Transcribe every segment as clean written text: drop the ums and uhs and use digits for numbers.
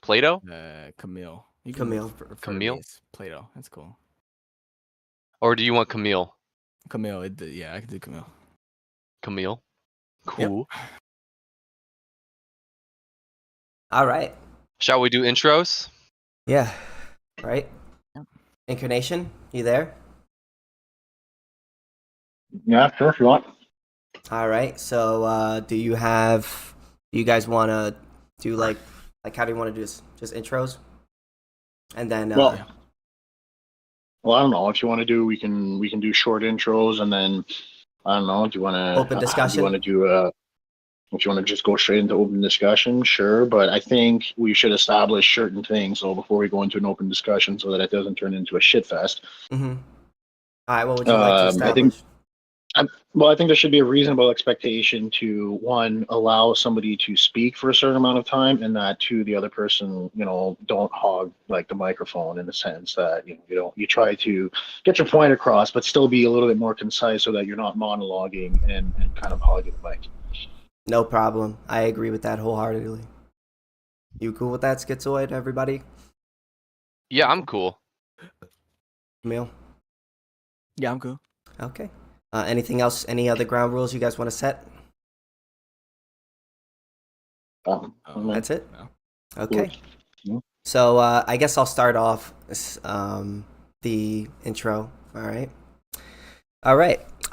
Plato? Kamil. You Kamil. Kamil? Plato. That's cool. Or do you want Kamil? Kamil. Yeah, I can do Kamil. Kamil? Cool. Yep. All right. Shall we do intros? Yeah. Right. Yep. Incarnation, you there? Yeah, sure, if you want. All right. So, do you guys want to do like how do you want to do this? Just intros, and then Well, I don't know. If you want to do, we can do short intros, and then I don't know. Do you want to Open discussion? Do you want to do if you want to just go straight into open discussion, sure. But I think we should establish certain things so before we go into an open discussion, so that it doesn't turn into a shit fest. Mm-hmm. All right. What would you like to establish? I think there should be a reasonable expectation to, one, allow somebody to speak for a certain amount of time, and that, two, the other person, don't hog like the microphone, in the sense that you try to get your point across, but still be a little bit more concise, so that you're not monologuing and kind of hogging the mic. No problem. I agree with that wholeheartedly. You cool with that, Schizoid, everybody? Yeah, I'm cool. Kamil? Yeah, I'm cool. Okay. Anything else? Any other ground rules you guys want to set? That's it? No. Okay. Yeah. So I guess I'll start off the intro. All right.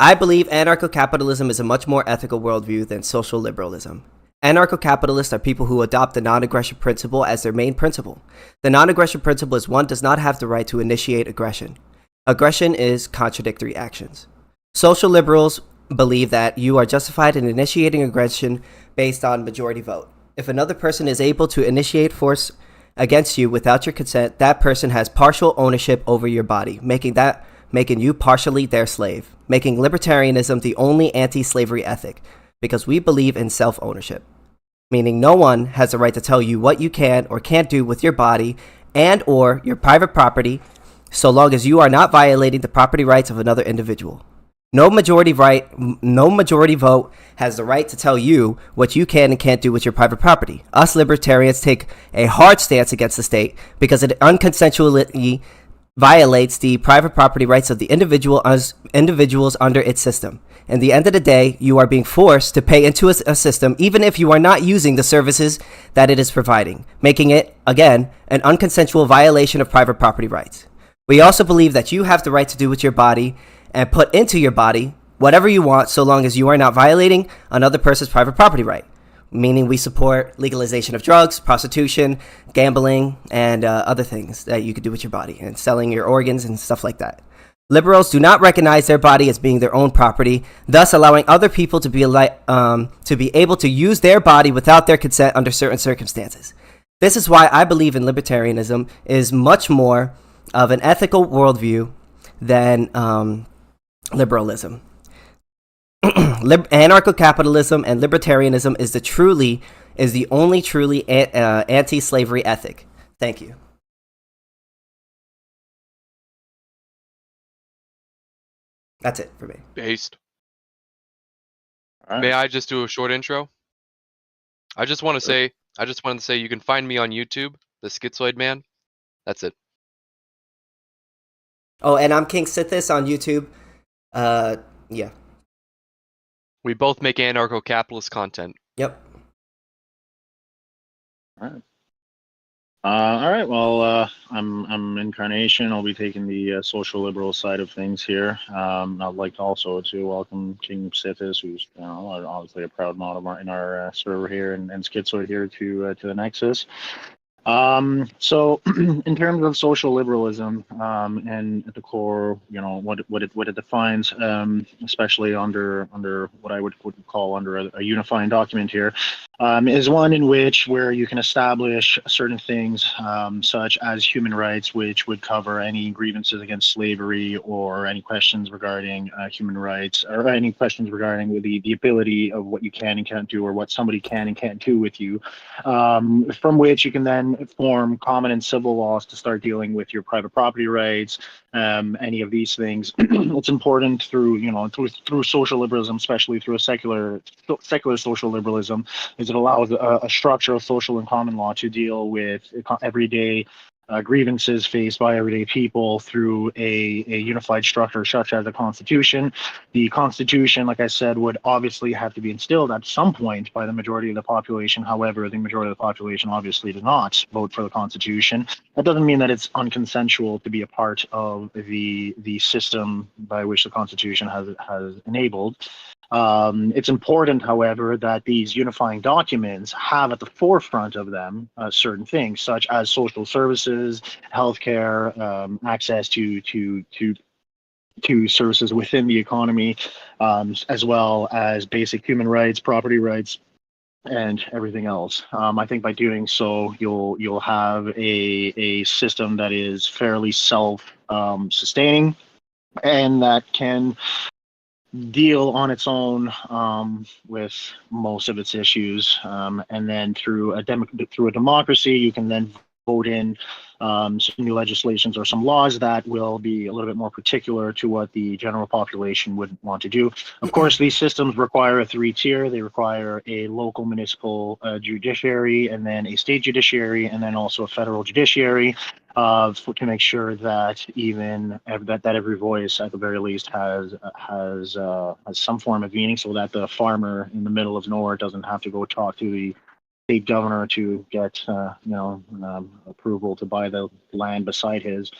I believe anarcho-capitalism is a much more ethical worldview than social liberalism. Anarcho-capitalists are people who adopt the non-aggression principle as their main principle. The non-aggression principle is one does not have the right to initiate aggression. Aggression is contradictory actions. Social liberals believe that you are justified in initiating aggression based on majority vote. If another person is able to initiate force against you without your consent, that person has partial ownership over your body, making you partially their slave, making libertarianism the only anti-slavery ethic, because we believe in self-ownership, meaning no one has the right to tell you what you can or can't do with your body and or your private property, so long as you are not violating the property rights of another individual. No majority vote has the right to tell you what you can and can't do with your private property. Us libertarians take a hard stance against the state because it unconsensually violates the private property rights of the individuals under its system. At the end of the day, you are being forced to pay into a system even if you are not using the services that it is providing, making it, again, an unconsensual violation of private property rights. We also believe that you have the right to do with your body and put into your body whatever you want, so long as you are not violating another person's private property right. Meaning we support legalization of drugs, prostitution, gambling, and other things that you could do with your body, and selling your organs and stuff like that. Liberals do not recognize their body as being their own property, thus allowing other people to be able to use their body without their consent under certain circumstances. This is why I believe in libertarianism is much more of an ethical worldview than liberalism. Anarcho-capitalism and libertarianism is the only truly anti-slavery ethic. Thank you. That's it for me. Based. All right. May I just do a short intro? I just want to say you can find me on YouTube, the Schizoid Man. That's it. Oh, and I'm KingSithis on YouTube. Yeah. We both make anarcho-capitalist content. Yep. All right. All right. Well, I'm Incarnation. I'll be taking the social liberal side of things here. I'd like also to welcome KingSithis, who's obviously a proud mod in our server here, and Schizoid here to the Nexus. So in terms of social liberalism, and at the core, what it defines, especially under what I would call under a unifying document here, is one in where you can establish certain things, such as human rights, which would cover any grievances against slavery or any questions regarding human rights, or any questions regarding the ability of what you can and can't do, or what somebody can and can't do with you, from which you can then form common and civil laws to start dealing with your private property rights, any of these things. It's important through social liberalism, especially through a secular social liberalism, is it allows a structure of social and common law to deal with everyday grievances faced by everyday people through a unified structure such as a constitution. The constitution, like I said, would obviously have to be instilled at some point by the majority of the population. However, the majority of the population obviously does not vote for the constitution. That doesn't mean that it's unconsensual to be a part of the system by which the constitution has enabled. It's important, however, that these unifying documents have at the forefront of them certain things, such as social services, healthcare, access to services within the economy, as well as basic human rights, property rights, and everything else. I think by doing so, you'll have a system that is fairly self-sustaining and that can deal on its own with most of its issues, and then through a democracy, you can then vote in some new legislations or some laws that will be a little bit more particular to what the general population would want to do. Of course, these systems require a three-tier. They require a local municipal judiciary, and then a state judiciary, and then also a federal judiciary, to make sure that that every voice, at the very least, has some form of meaning, so that the farmer in the middle of nowhere doesn't have to go talk to the state governor to get approval to buy the land beside his.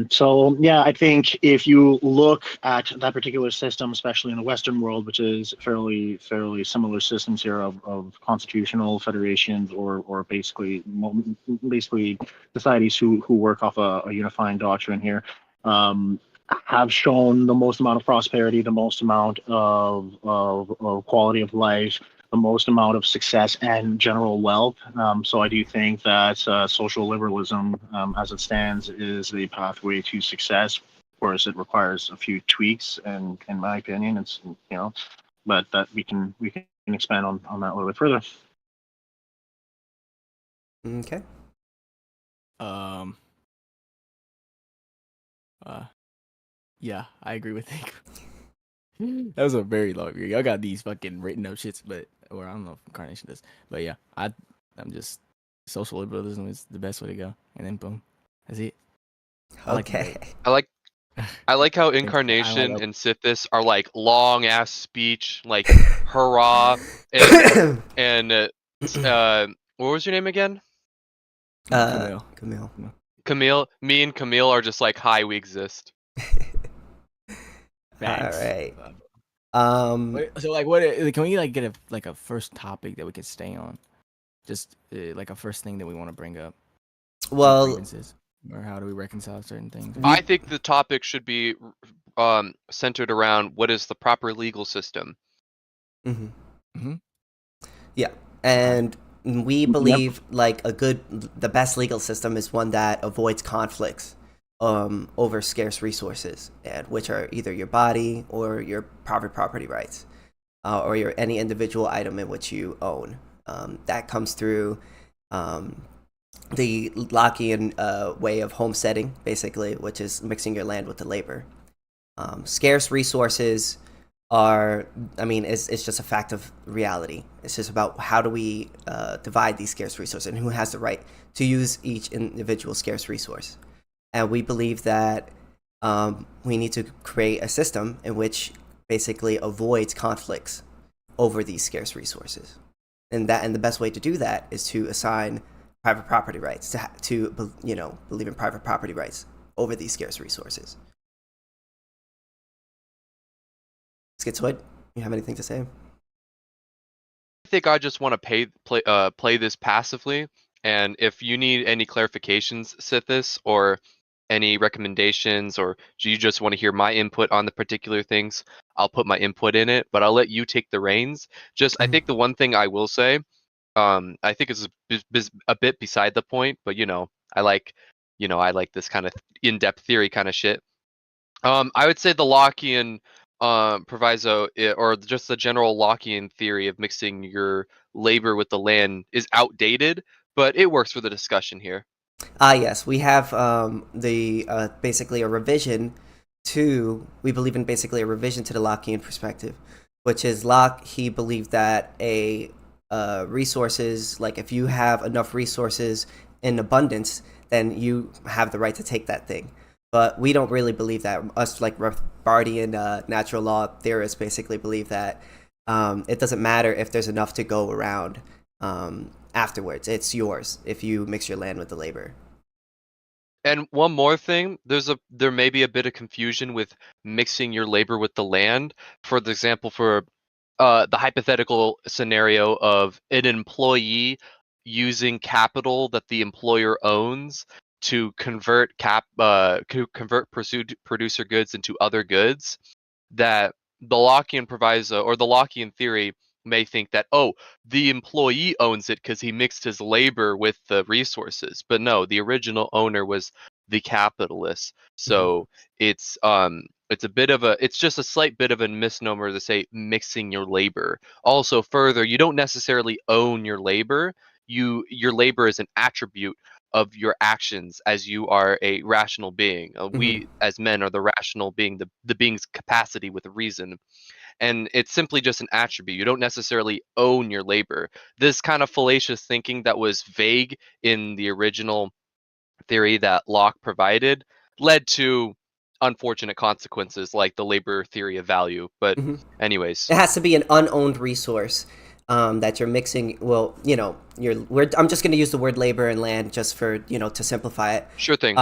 So yeah, I think if you look at that particular system, especially in the Western world, which is fairly similar systems here of constitutional federations or basically societies who work off a unifying doctrine here, have shown the most amount of prosperity, the most amount of quality of life, the most amount of success and general wealth. So I do think that social liberalism, as it stands, is the pathway to success. Of course, it requires a few tweaks, and in my opinion, it's but that we can expand on that a little bit further. Okay. Yeah, I agree with Nick. That was a very long review. Y'all got these fucking written up shits, or I don't know if Incarnation does, but yeah, I'm just social liberalism is the best way to go, and then boom, that's it. Okay. I like how Incarnation and Sithis are like long ass speech, like hurrah, and what was your name again? Kamil. Me and Kamil are just like, hi, we exist. Thanks. All right. So like, what can we like get a first topic that we could stay on? Just like a first thing that we want to bring up. Well, grievances, or how do we reconcile certain things? I think the topic should be centered around what is the proper legal system. Yeah, and we believe like the best legal system is one that avoids conflicts over scarce resources, and which are either your body or your private property rights, or any individual item in which you own. That comes through the Lockean way of homesteading, basically, which is mixing your land with the labor. Scarce resources it's just a fact of reality. It's just about how do we divide these scarce resources and who has the right to use each individual scarce resource. And we believe that we need to create a system in which basically avoids conflicts over these scarce resources. And the best way to do that is to assign private property rights, to believe in private property rights over these scarce resources. Schizoid, you have anything to say? I think I just want to play this passively, and if you need any clarifications, Sithis, or any recommendations, or do you just want to hear my input on the particular things, I'll put my input in it, but I'll let you take the reins. I think the one thing I will say, I think it's a bit beside the point, but I like this kind of in-depth theory kind of shit. I would say the Lockean proviso, or just the general Lockean theory of mixing your labor with the land, is outdated, but it works for the discussion here. Yes, we have basically a revision we believe in basically a revision to the Lockean perspective, which is Locke, he believed that resources, like if you have enough resources in abundance, then you have the right to take that thing. But we don't really believe that. Us, like Rothbardian natural law theorists, basically believe that it doesn't matter if there's enough to go around afterwards. It's yours if you mix your land with the labor. And one more thing, there may be a bit of confusion with mixing your labor with the land. For example, for the hypothetical scenario of an employee using capital that the employer owns to convert producer goods into other goods, that the Lockean proviso or the Lockean theory may think that, oh, the employee owns it because he mixed his labor with the resources. But no, the original owner was the capitalist. So it's just a slight bit of a misnomer to say mixing your labor. Also, further, you don't necessarily own your labor. Your labor is an attribute of your actions as you are a rational being. We as men are the rational being, the being's capacity with reason. And it's simply just an attribute. You don't necessarily own your labor. This kind of fallacious thinking that was vague in the original theory that Locke provided led to unfortunate consequences like the labor theory of value. But anyways, it has to be an unowned resource that you're mixing. Well, I'm just going to use the word labor and land just for, to simplify it. Sure thing.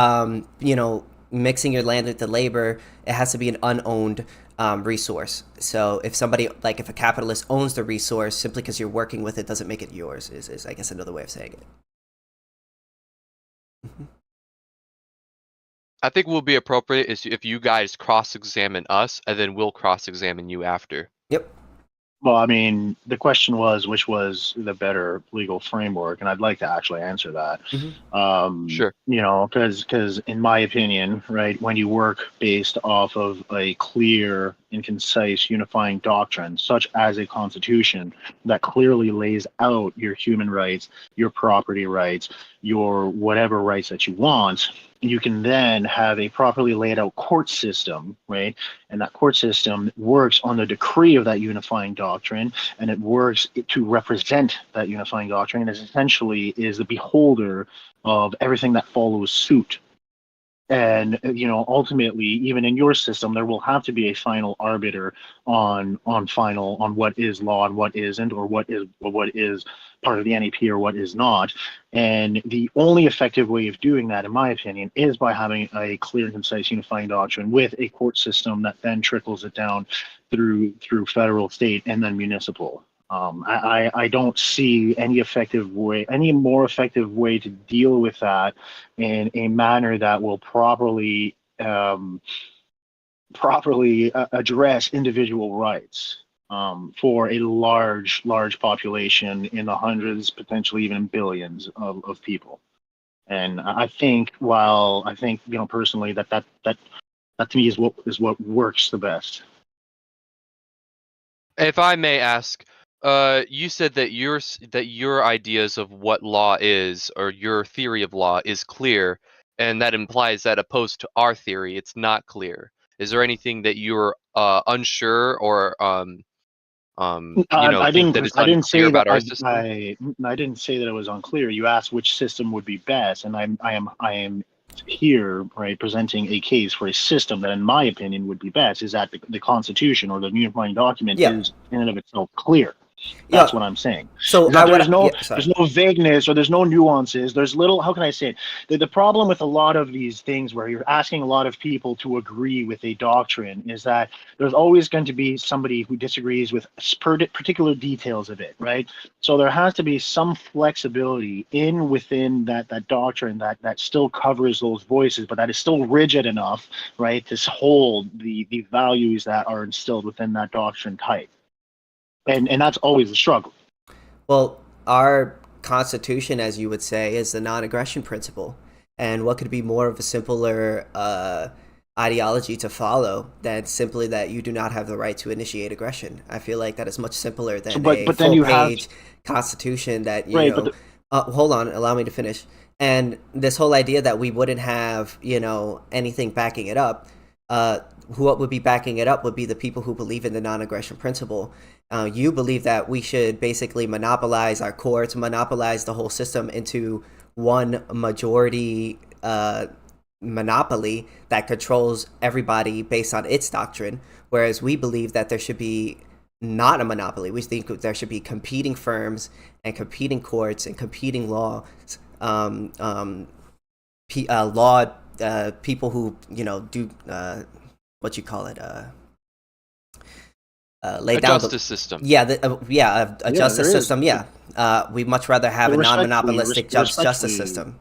Mixing your land with the labor, it has to be an unowned resource. So if somebody, like if a capitalist owns the resource, simply because you're working with it doesn't make it yours, is I guess another way of saying it. I think what will be appropriate is if you guys cross-examine us, and then we'll cross-examine you after. Yep. Well, I mean, the question was, which was the better legal framework, and I'd like to actually answer that. Sure. Because in my opinion, right, when you work based off of a clear and concise unifying doctrine, such as a constitution that clearly lays out your human rights, your property rights, your whatever rights that you want, you can then have a properly laid out court system, right? And that court system works on the decree of that unifying doctrine, and it works to represent that unifying doctrine, and essentially is the beholder of everything that follows suit. And ultimately, even in your system, there will have to be a final arbiter on what is law and what isn't, or what is part of the NAP or what is not. And the only effective way of doing that, in my opinion, is by having a clear and concise unifying doctrine with a court system that then trickles it down through federal, state, and then municipal. I don't see any more effective way to deal with that in a manner that will properly address individual rights for a large to in the hundreds, potentially even billions of people. And I think, personally that to me is what works the best. If I may ask, you said that your ideas of what law is, or your theory of law, is clear, and that implies that opposed to our theory, it's not clear. Is there anything that you're unsure or I think that is unclear about our system? I didn't say that it was unclear. You asked which system would be best, and I am here, right, presenting a case for a system that, in my opinion, would be best. Is that the Constitution or the unifying document is in and of itself clear. That's what I'm saying. So there's no vagueness, or there's no nuances. There's little, how can I say it? The problem with a lot of these things where you're asking a lot of people to agree with a doctrine is that there's always going to be somebody who disagrees with particular details of it, right? So there has to be some flexibility within that doctrine that still covers those voices, but that is still rigid enough, right, to hold the values that are instilled within that doctrine tight. And that's always a struggle. Well, our Constitution, as you would say, is the non-aggression principle. And what could be more of a simpler ideology to follow than simply that you do not have the right to initiate aggression? I feel like that is much simpler than a full-page Constitution that, Hold on, allow me to finish. And this whole idea that we wouldn't have, anything backing it up, what would be backing it up would be the people who believe in the non-aggression principle. You believe that we should basically monopolize our courts, monopolize the whole system into one majority monopoly that controls everybody based on its doctrine, whereas we believe that there should be not a monopoly. We think there should be competing firms and competing courts and competing laws, people who do what you call it, lay A down justice system. a justice system. Yeah, we much rather have But a non-monopolistic justice respectfully, system.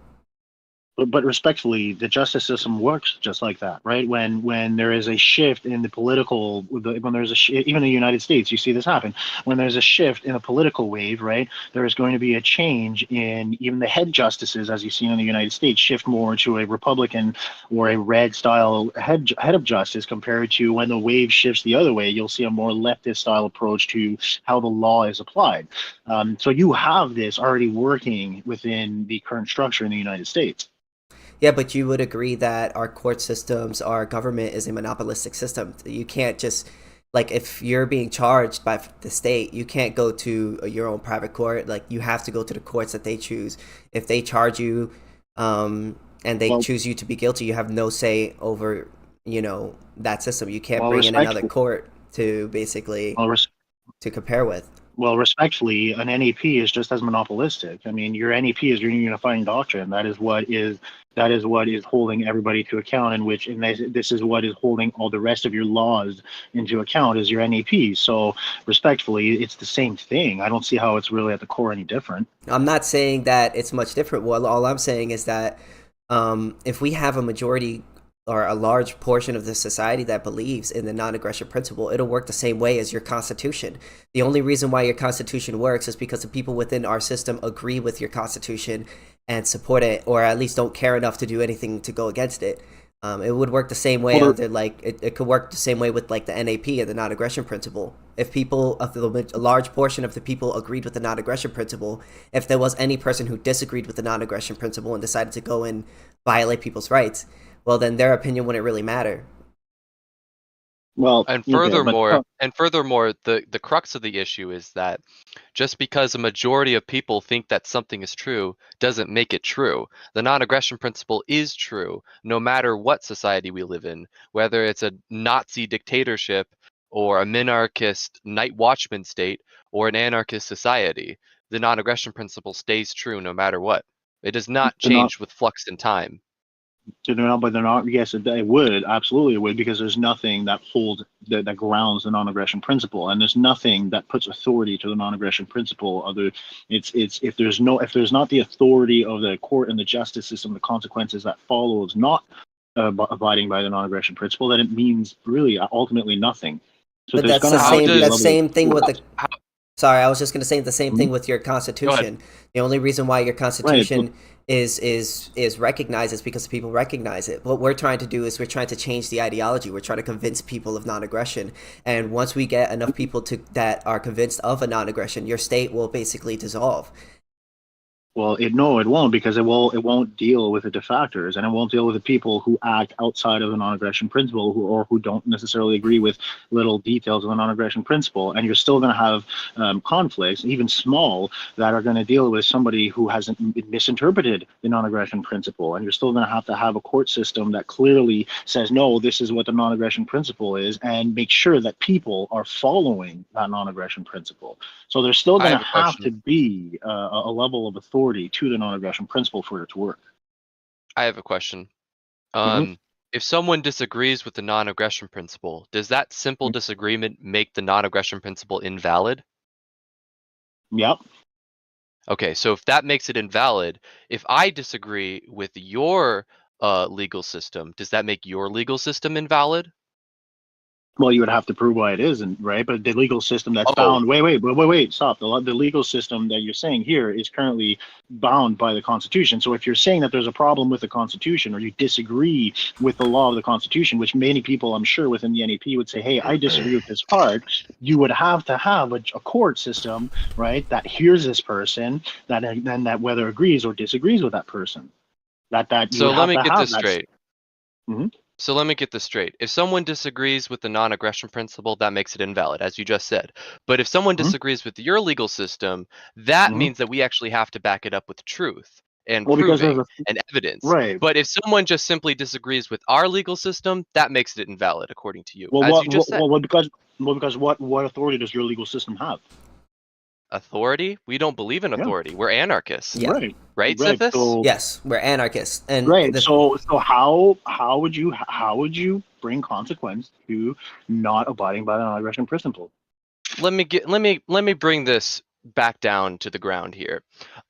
but respectfully, the justice system works just like that, right? When there is a shift in the political, when there's even in the United States, you see this happen. When there's a shift in a political wave, right, there is going to be a change in even the head justices, as you see in the United States, shift more to a Republican or a red style head of justice compared to when the wave shifts the other way. You'll see a more leftist style approach to how the law is applied. So you have this already working within the current structure in the United States. Yeah, but you would agree that our court systems, our government is a monopolistic system. You can't just, like, if you're being charged by the state, you can't go to your own private court. Like, you have to go to the courts that they choose. If they charge you, and they choose you to be guilty, you have no say over, that system. You can't bring in another court to basically to compare with. Well, respectfully, an NEP is just as monopolistic. I mean, your NEP is your unifying doctrine. That is what is holding everybody to account, and this is what is holding all the rest of your laws into account is your NEP. So, respectfully, it's the same thing. I don't see how it's really at the core any different. I'm not saying that it's much different. Well, all I'm saying is that if we have a majority or a large portion of the society that believes in the non-aggression principle, it'll work the same way as your constitution. The only reason why your constitution works is because the people within our system agree with your constitution and support it, or at least don't care enough to do anything to go against it. It would work the same way. It could work the same way with like the NAP and the non-aggression principle. If a large portion of the people agreed with the non-aggression principle, if there was any person who disagreed with the non-aggression principle and decided to go and violate people's rights, well, then their opinion wouldn't really matter. Well, and furthermore, the crux of the issue is that just because a majority of people think that something is true doesn't make it true. The non-aggression principle is true no matter what society we live in, whether it's a Nazi dictatorship or a minarchist night watchman state or an anarchist society. The non-aggression principle stays true no matter what. It does not change with flux in time. But they're not. Yes, it would absolutely it would, because there's nothing that holds that grounds the non-aggression principle, and there's nothing that puts authority to the non-aggression principle. It's if there's not the authority of the court and the justice system, the consequences that follows not abiding by the non-aggression principle, then it means really ultimately nothing. So but that's the same thing with the. Sorry, I was just going to say the same thing with your constitution. The only reason why your constitution is recognized is because people recognize it. What we're trying to do is we're trying to change the ideology. We're trying to convince people of non-aggression. And once we get enough people that are convinced of a non-aggression, your state will basically dissolve. Well, it won't, because it won't deal with the defactors, and it won't deal with the people who act outside of the non-aggression principle, who don't necessarily agree with little details of the non-aggression principle. And you're still going to have conflicts, even small, that are going to deal with somebody who hasn't misinterpreted the non-aggression principle. And you're still going to have a court system that clearly says, no, this is what the non-aggression principle is, and make sure that people are following that non-aggression principle. So there's still going to have to be a level of authority to the non-aggression principle for it to work. I have a question. If someone disagrees with the non-aggression principle, does that simple disagreement make the non-aggression principle invalid? Yep. Okay, so if that makes it invalid, if I disagree with your legal system, does that make your legal system invalid? Well, you would have to prove why it isn't, right? But the legal system that's bound. Wait, stop. The legal system that you're saying here is currently bound by the Constitution. So if you're saying that there's a problem with the Constitution, or you disagree with the law of the Constitution, which many people, I'm sure, within the NAP would say, "Hey, I disagree with this part," you would have to have a court system, right, that hears this person, that then that whether agrees or disagrees with that person. So let me get this straight. Mhm. So let me get this straight. If someone disagrees with the non-aggression principle, that makes it invalid, as you just said. But if someone disagrees with your legal system, that means that we actually have to back it up with truth and proving and evidence. Right. But if someone just simply disagrees with our legal system, that makes it invalid, according to you. Well, as you just said. Because what authority does your legal system have? Authority? We don't believe in authority. We're anarchists. Yeah. Right, Sithis? So, Yes, we're anarchists. And so how would you bring consequence to not abiding by the non-aggression principle? Let me bring this back down to the ground here.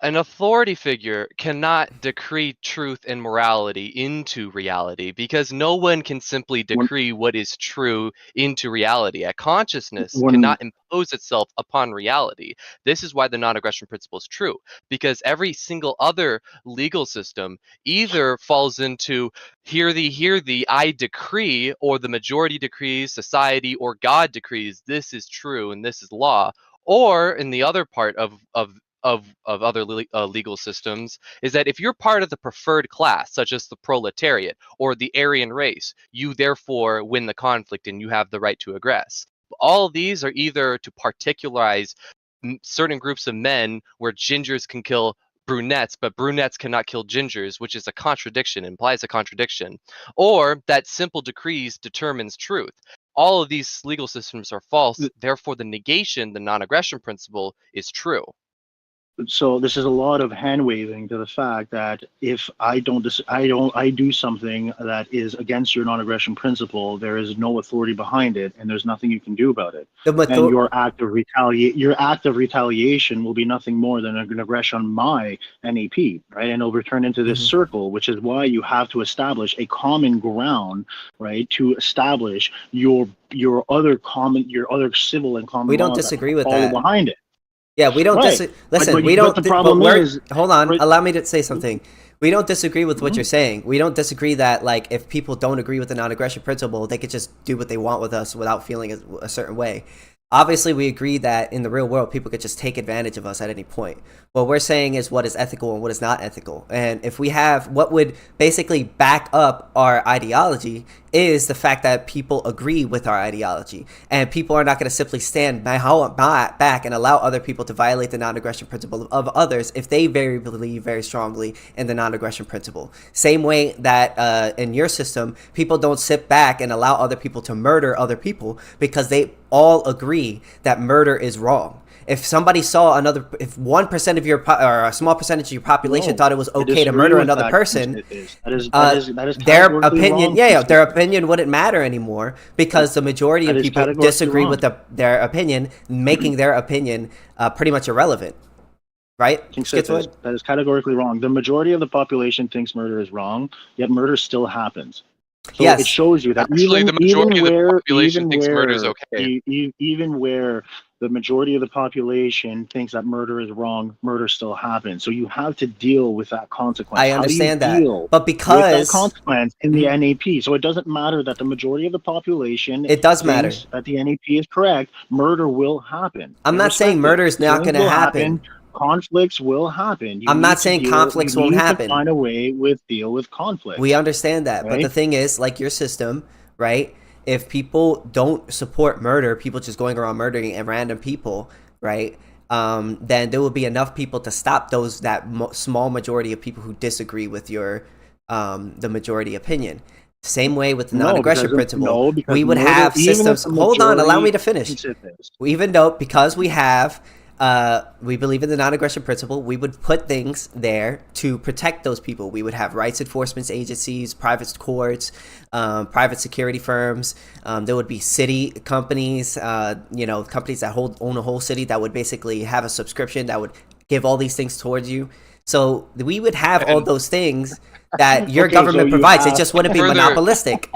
An authority figure cannot decree truth and morality into reality, because no one can simply decree what is true into reality. A consciousness cannot impose itself upon reality. This is why the non-aggression principle is true, because every single other legal system either falls into hear thee, I decree, or the majority decrees, society or God decrees this is true and this is law. Or in the other part of other legal systems is that if you're part of the preferred class, such as the proletariat or the Aryan race, you therefore win the conflict and you have the right to aggress. All of these are either to particularize certain groups of men, where gingers can kill brunettes, but brunettes cannot kill gingers, which is a contradiction, implies a contradiction, or that simple decrees determines truth. All of these legal systems are false. Therefore, the negation, the non-aggression principle, is true. So this is a lot of hand waving to the fact that if I do something that is against your non-aggression principle, there is no authority behind it, and there's nothing you can do about it. And your act of retaliation will be nothing more than an aggression on my NAP, right? And it'll return into this circle, which is why you have to establish a common ground, right? To establish your other civil and common. We don't disagree with that. Behind it. Yeah, we don't listen. We don't. But the problem is, hold on. Allow me to say something. We don't disagree with what you're saying. We don't disagree that, like, if people don't agree with the non-aggression principle, they could just do what they want with us without feeling a certain way. Obviously, we agree that in the real world, people could just take advantage of us at any point. What we're saying is what is ethical and what is not ethical. And if we have what would basically back up our ideology is the fact that people agree with our ideology. And people are not going to simply stand back and allow other people to violate the non-aggression principle of others if they believe very strongly in the non-aggression principle. Same way that in your system, people don't sit back and allow other people to murder other people because they all agree that murder is wrong. If somebody saw if 1% of your or a small percentage of your population thought it was okay to murder another person, their opinion, their opinion wouldn't matter anymore because the majority of people disagree with their opinion, making their opinion pretty much irrelevant. Right? Schizoid? That is categorically wrong. The majority of the population thinks murder is wrong, yet murder still happens. So it shows you that actually the majority of the population thinks murder is okay. Even where the majority of the population thinks that murder is wrong, murder still happens. So you have to deal with that consequence. I understand that, but because with that consequence in the NAP, so it doesn't matter that the majority of the population matter that the NAP is correct. Murder will happen. I'm not saying murder is not going to happen. Conflicts will happen. I'm not saying conflicts won't happen. Find a way deal with conflict. We understand that, right? But the thing is, like your system, right? If people don't support murder, people just going around murdering random people, right? Then there will be enough people to stop that small majority of people who disagree with your the majory opinion. Same way with the non-aggression principle, we would have systems. Hold on, allow me to finish. Because we have. We believe in the non-aggression principle. We would put things there to protect those people. We would have rights enforcement agencies, private courts, private security firms. There would be city companies, companies that own a whole city that would basically have a subscription that would give all these things towards you. So we would have all those things that your Okay, so government you provides. It have- just wouldn't be Further- monopolistic.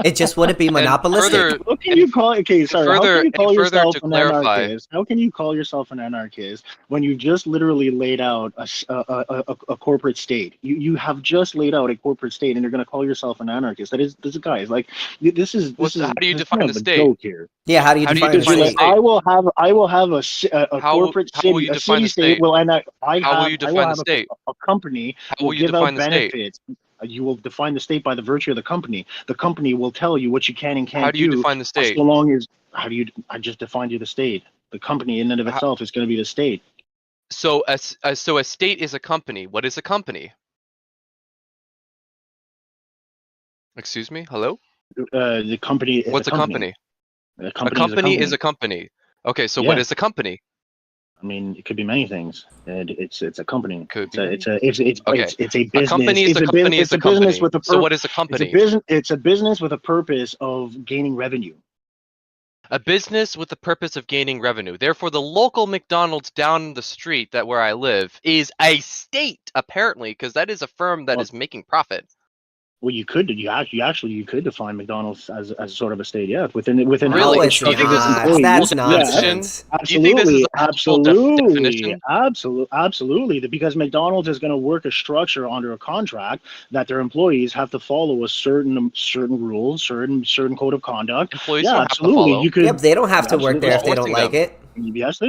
It just wouldn't be monopolistic. further- How can you call? Okay, sorry. How further- can you call and further yourself to an clarify- anarchist? How can you call yourself an anarchist when you just literally laid out a corporate state? You have just laid out a corporate state, and you're going to call yourself an anarchist? This is guys like this is How do you this is define kind the of a state? joke here. Yeah, how do you How do you define Because the define you're the state? like, state? I will have a How will corporate you city, a define the city state. state? Will and How will you I will define the have state? a company How will will you give out define the state? benefits. You will define the state by the virtue of the company. The company will tell you what you can and can't How do you do. define the state? So long as I just defined you the state. The company in and of itself is going to be the state. So a state is a company. What is a company? Excuse me? Hello? The company is What's a company. A company is a company. Okay, so what Yeah. is a company? I mean, it could be many things. It's a company. Could It's be a many. it's a it's it's Okay. it's a A business. company is It's a a company business. is a It's a business company. with a So what is a It's a company? business. It's a business with a purpose of gaining revenue. A business with the purpose of gaining revenue. Therefore, the local McDonald's down the street where I live is a state, apparently, because that is a firm that Well- is making profit. Well, you could define McDonald's as sort of a state, yeah, within Really? No, how it it's structures its not. employees. That's Yeah, nonsense. Do you think this is Absolutely, a full absolutely, definition? absolutely. Because McDonald's is going to work a structure under a contract that their employees have to follow a certain rules, certain code of conduct. Employees Yeah, don't have to absolutely. follow. You could. Yep, they don't have to work Absolutely. there if they don't Forcing like them. it. Yes,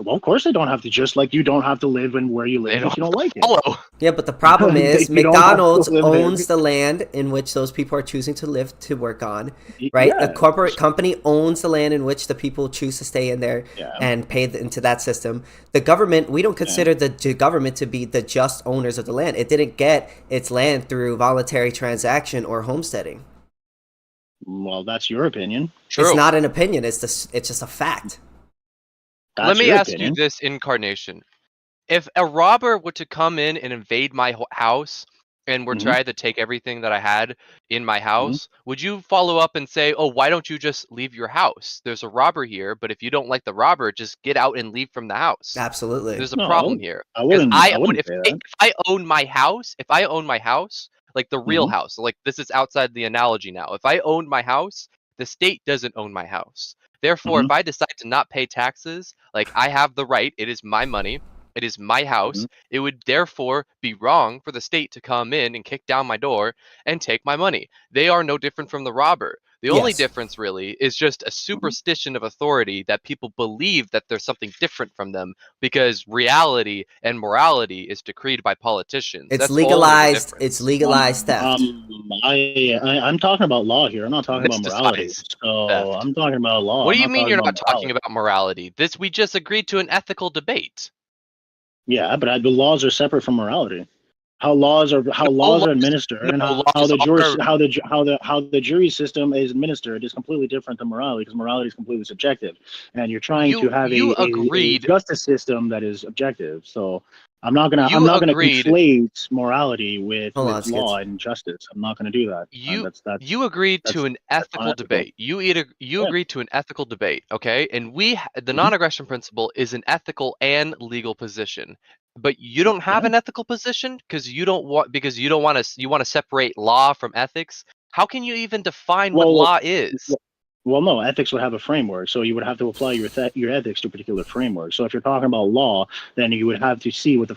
well, of course they don't have to. Just like you don't have to live in where you They live don't if you don't like it. follow. Yeah, but the problem is You don't have to McDonald's live there. owns the land in which those people are choosing to live to work on, right? Yeah. A corporate company owns the land in which the people choose to stay in there Yeah. and pay into that system. The government, we don't consider the government to be the just owners of the land. It didn't get its land through voluntary transaction or homesteading. Well, that's your opinion. True. It's not an opinion. It's just a fact. That's Let me your ask opinion. you this, Incarnation. If a robber were to come in and invade my house and were Mhm. try to take everything that I had in my house, would you follow up and say, "Oh, why don't you just leave your house? There's a robber here, but if you don't like the robber, just get out and leave from the house." Absolutely. There's a No, problem here. I 'Cause wouldn't. I own, wouldn't if, say that. if I own my house, like the real house, like this is outside the analogy now. If I owned my house, the state doesn't own my house. Therefore, if I decide to not pay taxes, like I have the right, it is my money, it is my house, it would therefore be wrong for the state to come in and kick down my door and take my money. They are no different from the robber. The only Yes. difference really is just a superstition of authority that people believe that there's something different from them because reality and morality is decreed by politicians. It's That's all the legalized. difference. It's legalized theft. I'm talking about law here. I'm not talking about morality. Mysticized So theft. I'm talking about law. What do I'm you mean you're not talking morality. about morality? We just agreed to an ethical debate. Yeah, but the laws are separate from morality. How laws are administered and no how the jury laws how the jury system is administered is completely different than morality because morality is completely subjective, and you're trying to have a agreed. justice system that is objective. So I'm not gonna agreed. conflate morality with Hold on, law Skids. and justice. I'm not gonna do that. You agreed to an ethical unethical. debate. You agreed to an ethical debate, okay? And the non-aggression principle is an ethical and legal position. But you don't have an ethical position because you want to separate law from ethics. How can you even define what law is? Well, no, ethics would have a framework, so you would have to apply your ethics to a particular framework. So if you're talking about law, then you would have to see what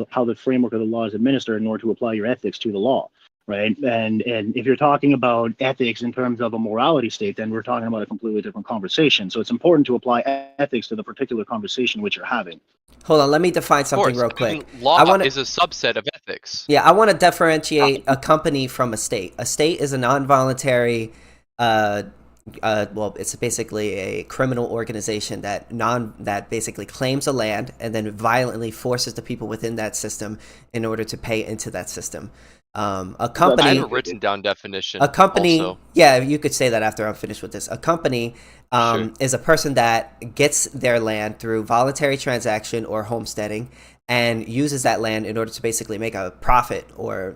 how the framework of the law is administered in order to apply your ethics to the law, right? And if you're talking about ethics in terms of a morality state, then we're talking about a completely different conversation. So it's important to apply ethics to the particular conversation which you're having. Hold on, let me define something real I mean, quick. law I wanna- is a subset of ethics. Yeah, I want to differentiate a company from a state. A state is a non-voluntary, well, it's basically a criminal organization that basically claims a land and then violently forces the people within that system in order to pay into that system. A company. I have a written down definition. A company, also. yeah, you could say that after I'm finished with this. A company Sure. is a person that gets their land through voluntary transaction or homesteading and uses that land in order to basically make a profit or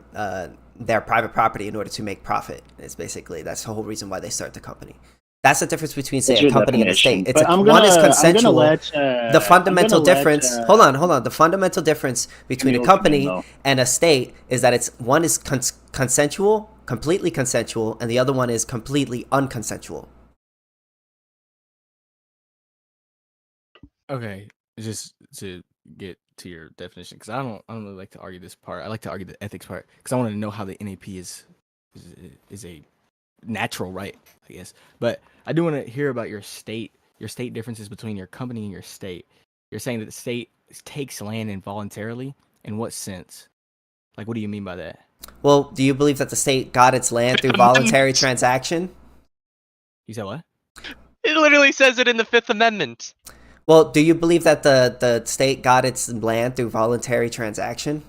their private property in order to make profit. That's the whole reason why they start the company. That's the difference between, say, That's a your company and a definition. state. It's But one is consensual. The fundamental I'm gonna difference. let, Hold on. The fundamental difference between a Kamil company come in, though. and a state is that it's one is consensual, completely consensual, and the other one is completely unconsensual. Okay, just to get to your definition, because I don't really like to argue this part. I like to argue the ethics part because I want to know how the NAP is a natural right, I guess. But I do want to hear about your state differences between your company and your state. You're saying that the state takes land involuntarily. In what sense? Like, what do you mean by that? Well, do you believe that the state got its land through voluntary transaction? You said what? It literally says it in the Fifth Amendment. Well, do you believe that the state got its land through voluntary transaction?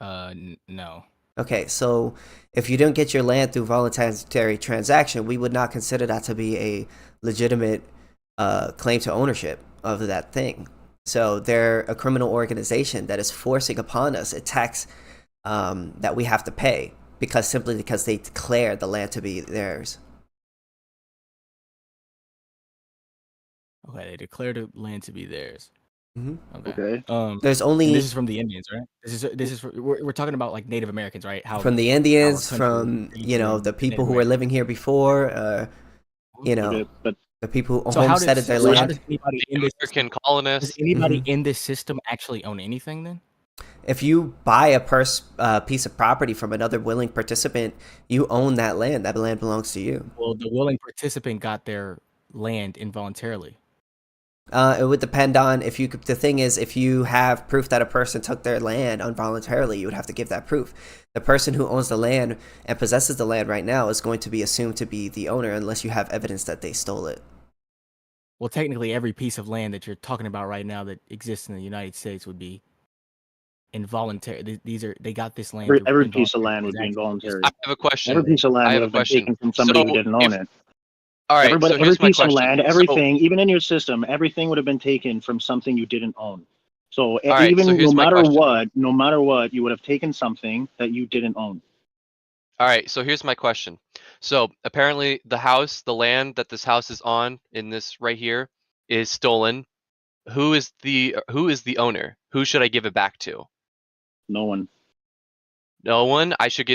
No. Okay, so if you don't get your land through voluntary transaction, we would not consider that to be a legitimate claim to ownership of that thing. So they're a criminal organization that is forcing upon us a tax that we have to pay simply because they declare the land to be theirs. Okay, they declared the land to be theirs. Mm-hmm. Okay. There's only. This is from the Indians, right? This is we're talking about like Native Americans, right? How from the Indians, our country from was the created people and who were living here before, Okay, but the people who So how homesteaded their does land. anybody The in this American does colonists. anybody Mhm. in this system actually own anything then? If you buy a piece of property from another willing participant, you own that land. That land belongs to you. Well, the willing participant got their land involuntarily. It would depend on if you could. The thing is, if you have proof that a person took their land involuntarily, you would have to give that proof. The person who owns the land and possesses the land right now is going to be assumed to be the owner unless you have evidence that they stole it. Well, technically, every piece of land that you're talking about right now that exists in the United States would be involuntary. They got this land through every piece of involuntary land would be transactions. involuntary. I have a question. Every piece of I land have would a have been question. taken from somebody who So didn't own it. all right, Everybody, so every here's my piece of question. land, So, everything, even in your system, everything would have been taken from something you didn't own. So all right, so even here's my question. no matter what, you would have taken something that you didn't own. All right, so here's my question. So apparently the land that this house is on in this right here is stolen. Who is the owner? Who should I give it back to? No one. No one.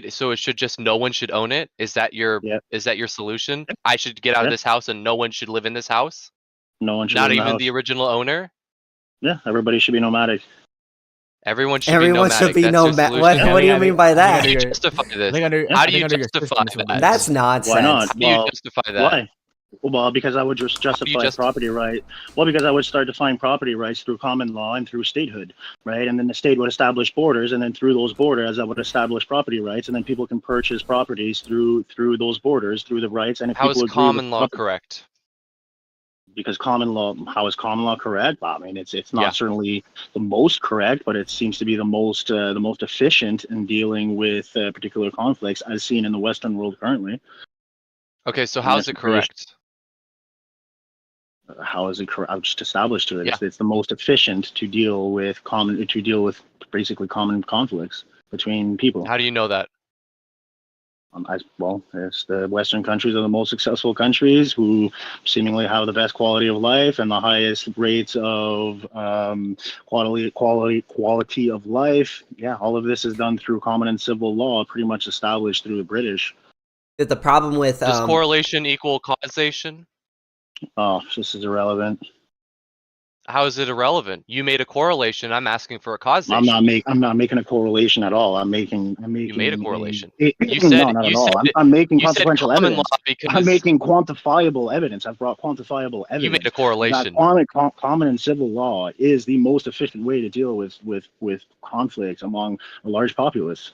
So it should just no one should own it. Is that your Yeah. solution? I should get out of Yeah. this house and no one should live in this house? No one should Not live in the even house. the original owner? Yeah. Everybody should be nomadic. Everyone should be Everyone nomadic. should be That's your nomadic. solution? What do you mean by I think that? How do you under- justify I this? think under- How I do think you under your justify system, this would be- that? That's nonsense. Why not? How do you Well, justify that? why? Well, because I would just justify just- property right. Well, because I would start defining property rights through common law and through statehood, right? And then the state would establish borders, and then through those borders, I would establish property rights, and then people can purchase properties through those borders, through the rights. And if How is people agree common law with correct? because common law, how is common law correct? I mean, it's not Yeah. certainly the most correct, but it seems to be the most efficient in dealing with particular conflicts as seen in the Western world currently. Okay, so how is it correct? How is it correct? I've just established it. Yeah. It's the most efficient to deal with basically common conflicts between people. How do you know that? It's the Western countries are the most successful countries who seemingly have the best quality of life and the highest rates of quality of life. Yeah, all of this is done through common and civil law, pretty much established through the British. The problem with Does correlation equal causation? Oh, this is irrelevant. How is it irrelevant? You made a correlation. I'm asking for a causation. I'm not making a correlation at all. I'm making. You made a correlation. You said- no, not you at all. said- I'm making You said consequential common evidence. law because I'm making quantifiable evidence. I've brought quantifiable evidence. you made a correlation. That common and civil law is the most efficient way to deal with conflicts among a large populace.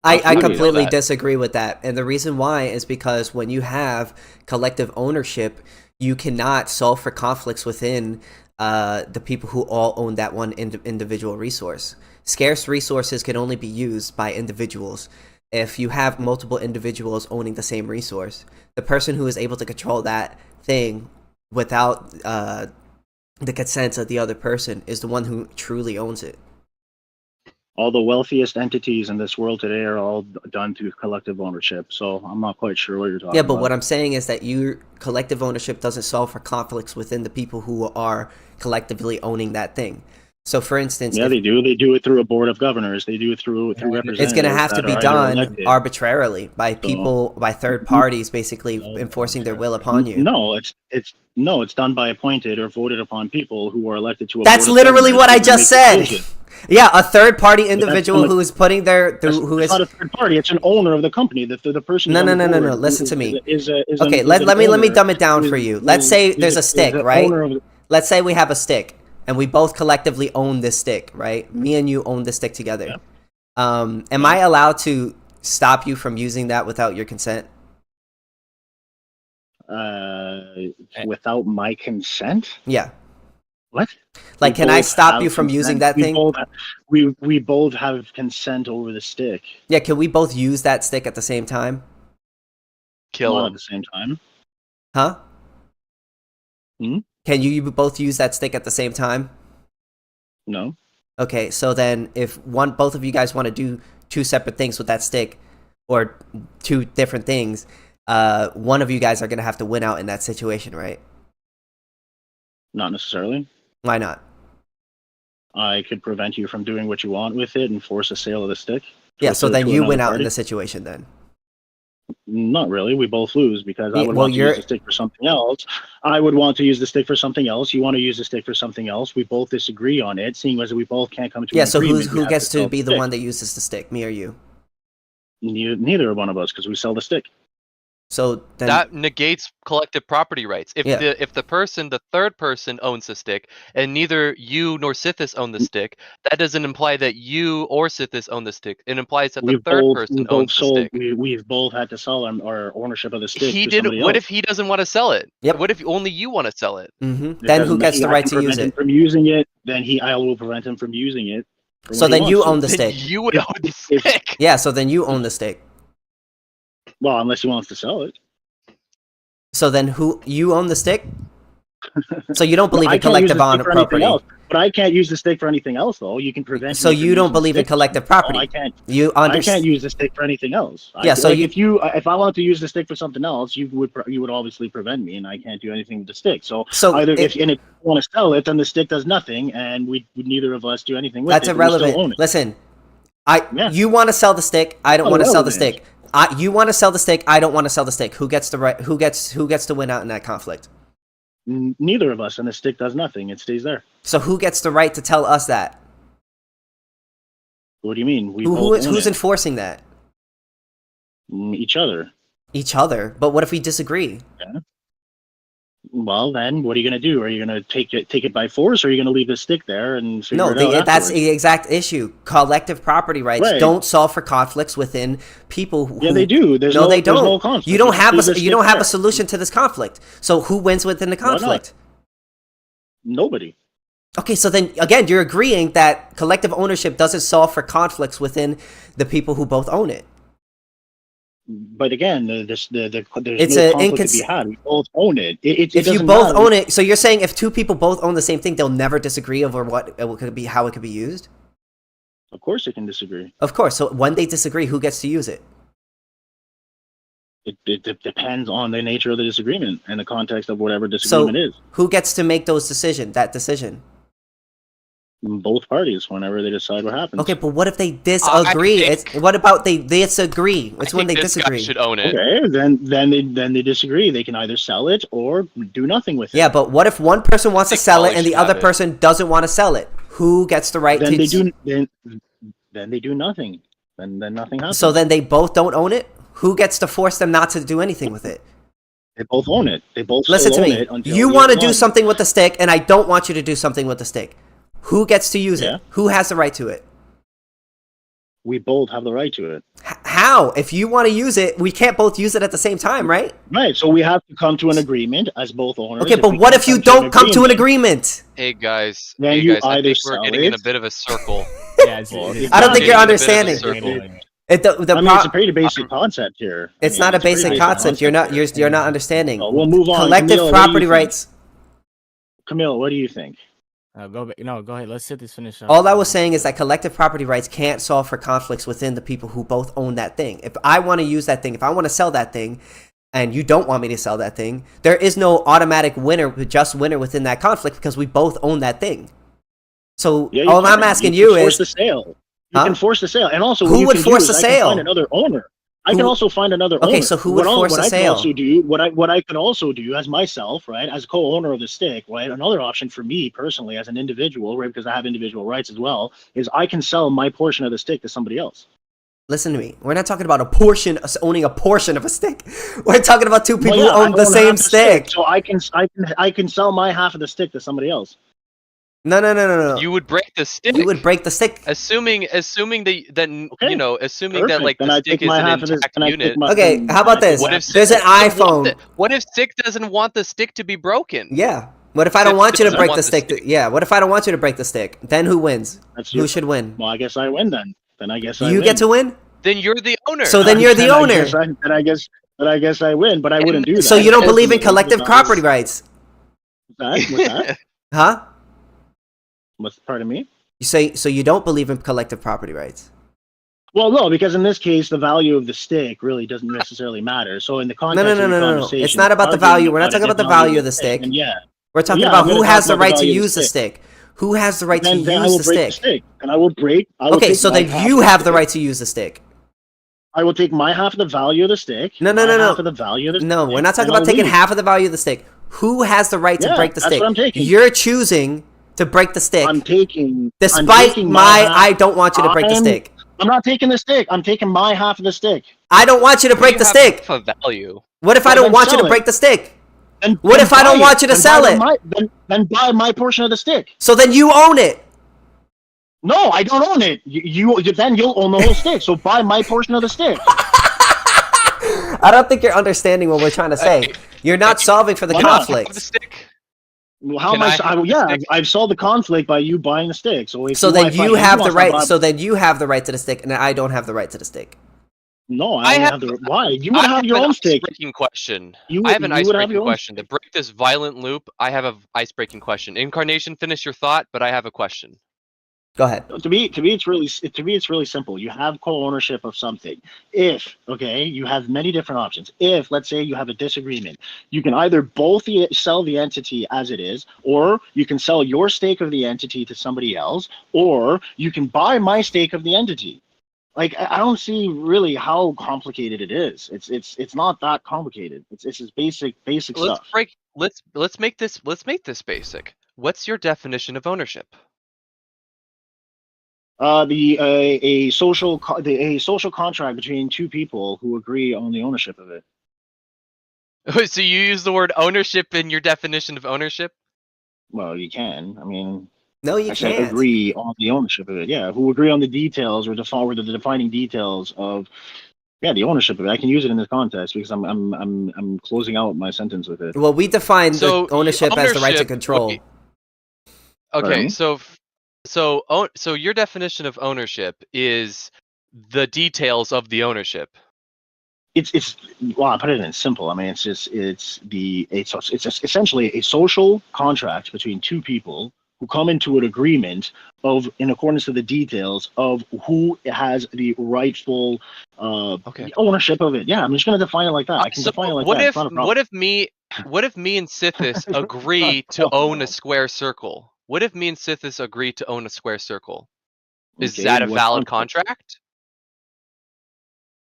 I How do you know completely that? disagree with that. And the reason why is because when you have collective ownership, you cannot solve for conflicts within the people who all own that one individual resource. Scarce resources can only be used by individuals. If you have multiple individuals owning the same resource, the person who is able to control that thing without the consent of the other person is the one who truly owns it. all the wealthiest entities in this world today are all done through collective ownership. So I'm not quite sure what you're talking about. Yeah, but what I'm saying is that your collective ownership doesn't solve for conflicts within the people who are collectively owning that thing. So, for instance, yeah, they do. They do it through a board of governors. They do it through representatives. It's going to have to be done arbitrarily by So- people, by third parties, basically enforcing their will upon you. No, it's done by appointed or voted upon people who are elected to. That's board of literally governors what I to just make said. decisions. Yeah, a third party individual not- who is putting their It's who is not a third party. It's an owner of the company. The person. No. Listen to me. Okay, let me dumb it down for you. Let's say there's a stick, right? Let's say we have a stick, and we both collectively own this stick, right? Me and you own this stick together. Yeah. Am I allowed to stop you from using that without your consent? Without my consent. Yeah. What? Like, We can I both stop have you from using consent. that thing? We both have consent over the stick. Yeah, can we both use that stick at the same time? Kill Not at him. the same time. Huh? Hmm? Can you both use that stick at the same time? No. Okay, so then if both of you guys want to do two separate things with that stick, or two different things, one of you guys are gonna have to win out in that situation, right? Not necessarily. Why not? I could prevent you from doing what you want with it and force a sale of the stick. Yeah, so then to you another win out in party. the situation then. Not really. We both lose because I Yeah, would well, want to use the stick for something else. I would want to use the stick for something else. You want to use the stick for something else. We both disagree on it, seeing as we both can't come to Yeah, an so agreement. who we have gets to sell be the stick. one that uses the stick, me or you? Neither one of us, because we sell the stick. So then That negates collective property rights. If Yeah. the third person owns the stick, and neither you nor Sithis own the stick, that doesn't imply that you or Sithis own the stick. It implies that the third person owns the stick. We've both had to sell our ownership of the stick. He to didn't. somebody What else. if he doesn't want to sell it? Yep. What if only you want to sell it? then Because who gets the I right can to use prevent him it? from using it? Then I will prevent him from using it. for So when he then you wants to. own the Then stick. you would own the If- stick. Yeah, so then you own the stick. Well, unless he wants to sell it. So then you own the stick? So you don't believe I in can't use collective the stick honor for anything property. else. But I can't use the stick for anything else, though. You can prevent. So me from you don't using the believe in stick. collective No, property. I can't. You I understand? can't use the stick for anything else. Yeah, so if I want to use the stick for something else, you would obviously prevent me, and I can't do anything with the stick. So either if you want to sell it, then the stick does nothing, and we neither of us do anything with That's it. but we still own irrelevant. it. Listen, Yeah. you want to sell the stick. I don't Not want to sell the irrelevant. stick. You want to sell the stick. I don't want to sell the stick. Who gets the right? Who gets to win out in that conflict? Neither of us, and the stick does nothing. It stays there. So who gets the right to tell us that? What do you mean? We both own Who's it. enforcing that? Each other. Each other. But what if we disagree? Well, then what are you going to do? Are you going to take it by force, or are you going to leave the stick there and figure No, it out that's afterwards? the exact issue. Collective property rights Right. don't solve for conflicts within people. Who, Yeah, they do. There's no, they there's don't. no conflict. You don't have Leave the you stick don't have there. a solution to this conflict. So who wins within the Why not? conflict? Nobody. Okay, so then again, you're agreeing that collective ownership doesn't solve for conflicts within the people who both own it. But again, there's no It's conflict to be had. We both own it. It If you doesn't both matter. own it, so you're saying if two people both own the same thing, they'll never disagree over how it could be used? Of course, they can disagree. Of course. So when they disagree, who gets to use it? It depends on the nature of the disagreement and the context of whatever disagreement is. Who gets to make that decision? Both parties, whenever they decide what happens. Okay, but what if they disagree? What about they disagree? It's when they this disagree. guy should own it. Okay, then they disagree. They can either sell it or do nothing with it. Yeah, but what if one person wants to They sell it probably and the should other have it. person doesn't want to sell it? Who gets the right Then to? they do. Then they do nothing. Then nothing happens. So then they both don't own it. Who gets to force them not to do anything with it? They both own it. They both Listen to still own me. it until You the want to other do one. something with the stick, and I don't want you to do something with the stick. Who gets to use Yeah. it? Who has the right to it? We both have the right to it. How? If you want to use it, we can't both use it at the same time, right? Right. So we have to come to an agreement as both owners. Okay, but we what can't if you don't come to an agreement? Hey guys, Then hey you guys, I either think we're sell getting in a it- bit of a circle. Yeah, I don't think Getting you're in a bit of a understanding. circle. It's a pretty basic concept here. It's I mean, not a it's pretty basic concept. You're not understanding. So we'll move on. Collective Camille, what do you property think? rights. Kamil, what do you think? Go back. No, go ahead. Let's sit this finish up. All I was saying is that collective property rights can't solve for conflicts within the people who both own that thing. If I want to use that thing, if I want to sell that thing, and you don't want me to sell that thing, there is no automatic winner, just winner within that conflict because we both own that thing. So all I'm asking you is force the sale. You can force the sale, and also who would force the sale? I can find another owner. I can also find another owner. Okay, so who would force the sale? What I can also do as myself, right, as co-owner of the stick, right, another option for me personally as an individual, right, because I have individual rights as well, is I can sell my portion of the stick to somebody else. Listen to me. We're not talking about owning a portion of a stick. We're talking about two people who own the same stick. So I can sell my half of the stick to somebody else. No. You would break the stick. You would break the stick. Assuming that Okay, that like the stick is an intact unit. Okay, how about this? There's an iPhone. What if stick doesn't want the stick to be broken? Yeah. What if I don't want you to break the stick? Yeah. What if I don't want you to break the stick? Then who wins? Who should win? Well, I guess I win then. You get to win? Then you're the owner. So then you're the owner. I guess I win, but I wouldn't do that. So you don't believe in collective property rights? What's that? Huh? What's part of me? You say so you don't believe in collective property rights? Well, no, because in this case, the value of the stick really doesn't necessarily matter. So in the context of the conversation, it's not about the value. We're not talking about the value of the stick. We're talking about who has the right to use the stick. Who has the right to use the stick? And I will break. Okay, so then you have the right to use the stick. I will take my half of the value of the stick. No. Half of the value of the stick. No, we're not talking about taking half of the value of the stick. Who has the right to break the stick? That's what I'm taking. You're choosing to break the stick. Despite I don't want you to break the stick. I'm not taking the stick. I'm taking my half of the stick. I don't want you to break the stick. For value. What if I don't want you to break the stick? What if I don't want you to sell it? Then buy my portion of the stick. So then you own it. No, I don't own it. Then you'll own the whole stick. So buy my portion of the stick. I don't think you're understanding what we're trying to say. You're not solving for the conflict. Well, how am I? I've solved the conflict by you buying the stick. So then you have the right. So then you have the right to the stick, and I don't have the right to the stick. No, I have the. Why? You would have your own stick. Icebreaking question. I have an icebreaking question. To break this violent loop, I have an icebreaking question. Incarnation, finish your thought, but I have a question. Go ahead. To me, it's really simple. You have co-ownership of something. If you have many different options. If, let's say, you have a disagreement, you can either both sell the entity as it is, or you can sell your stake of the entity to somebody else, or you can buy my stake of the entity. Like, I don't see really how complicated it is. It's not that complicated. It's just basic stuff. Let's make this basic. What's your definition of ownership? A social contract between two people who agree on the ownership of it. So you use the word ownership in your definition of ownership? Well, you can. I mean, no, you can't agree on the ownership of it. Yeah, who agree on the details or the defining details of the ownership of it. I can use it in this context because I'm closing out my sentence with it. Well, we define the ownership as the right to control. Okay, so your definition of ownership is the details of the ownership. It's well, I put it in simple. I mean, it's essentially a social contract between two people who come into an agreement in accordance to the details of who has the rightful ownership of it. Yeah, I'm just going to define it like that. I can define it like that. What if me and Sithis agree to own a square circle? What if me and Sithis agree to own a square circle? Is that a valid contract?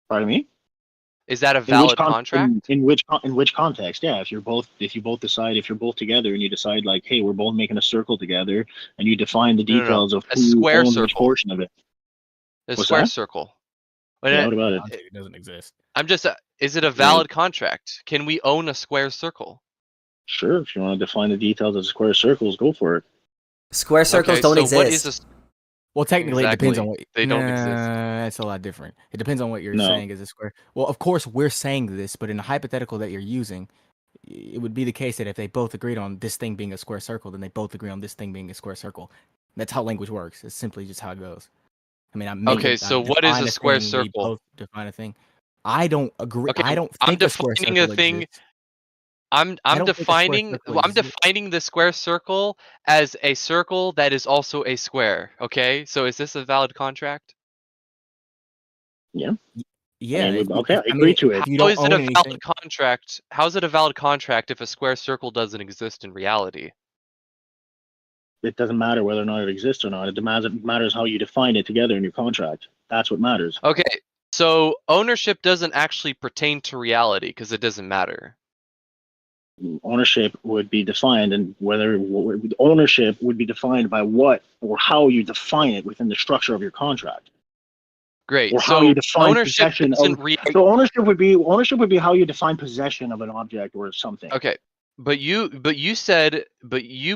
Pardon me? Is that a valid contract? In which context? Yeah, if you both decide, if you're both together and you decide like, hey, we're both making a circle together, and you define the details of who owns which portion of it. A square circle. Yeah, what about it? It doesn't exist. Is it a valid contract? Can we own a square circle? Sure, if you want to define the details of square circles, go for it. Square circles don't exist. What is Well, technically, it depends on what they don't exist. That's a lot different. It depends on what you're saying is a square. Well, of course, we're saying this, but in the hypothetical that you're using, it would be the case that if they both agreed on this thing being a square circle, then they both agree on this thing being a square circle. That's how language works. It's simply just how it goes. I mean, so what is a square circle? We both define a thing. I don't agree. Okay, I don't think a square circle exists. I'm I don't think a square defining circle I'm exists. defining the square circle as a circle that is also a square. Okay, so is this a valid contract? Yeah. Yeah, Okay, I I agree mean, to it. if you How don't is it own a anything, valid contract? How is it a valid contract if a square circle doesn't exist in reality? It doesn't matter whether or not it exists or not. It matters how you define it together in your contract. That's what matters. Okay, so ownership doesn't actually pertain to reality because it doesn't matter. Ownership would be defined, and whether ownership would be defined by what or how you define it within the structure of your contract, Great. or how you So define ownership possession of. doesn't So ownership would be how you define possession of an object or something. Okay. But you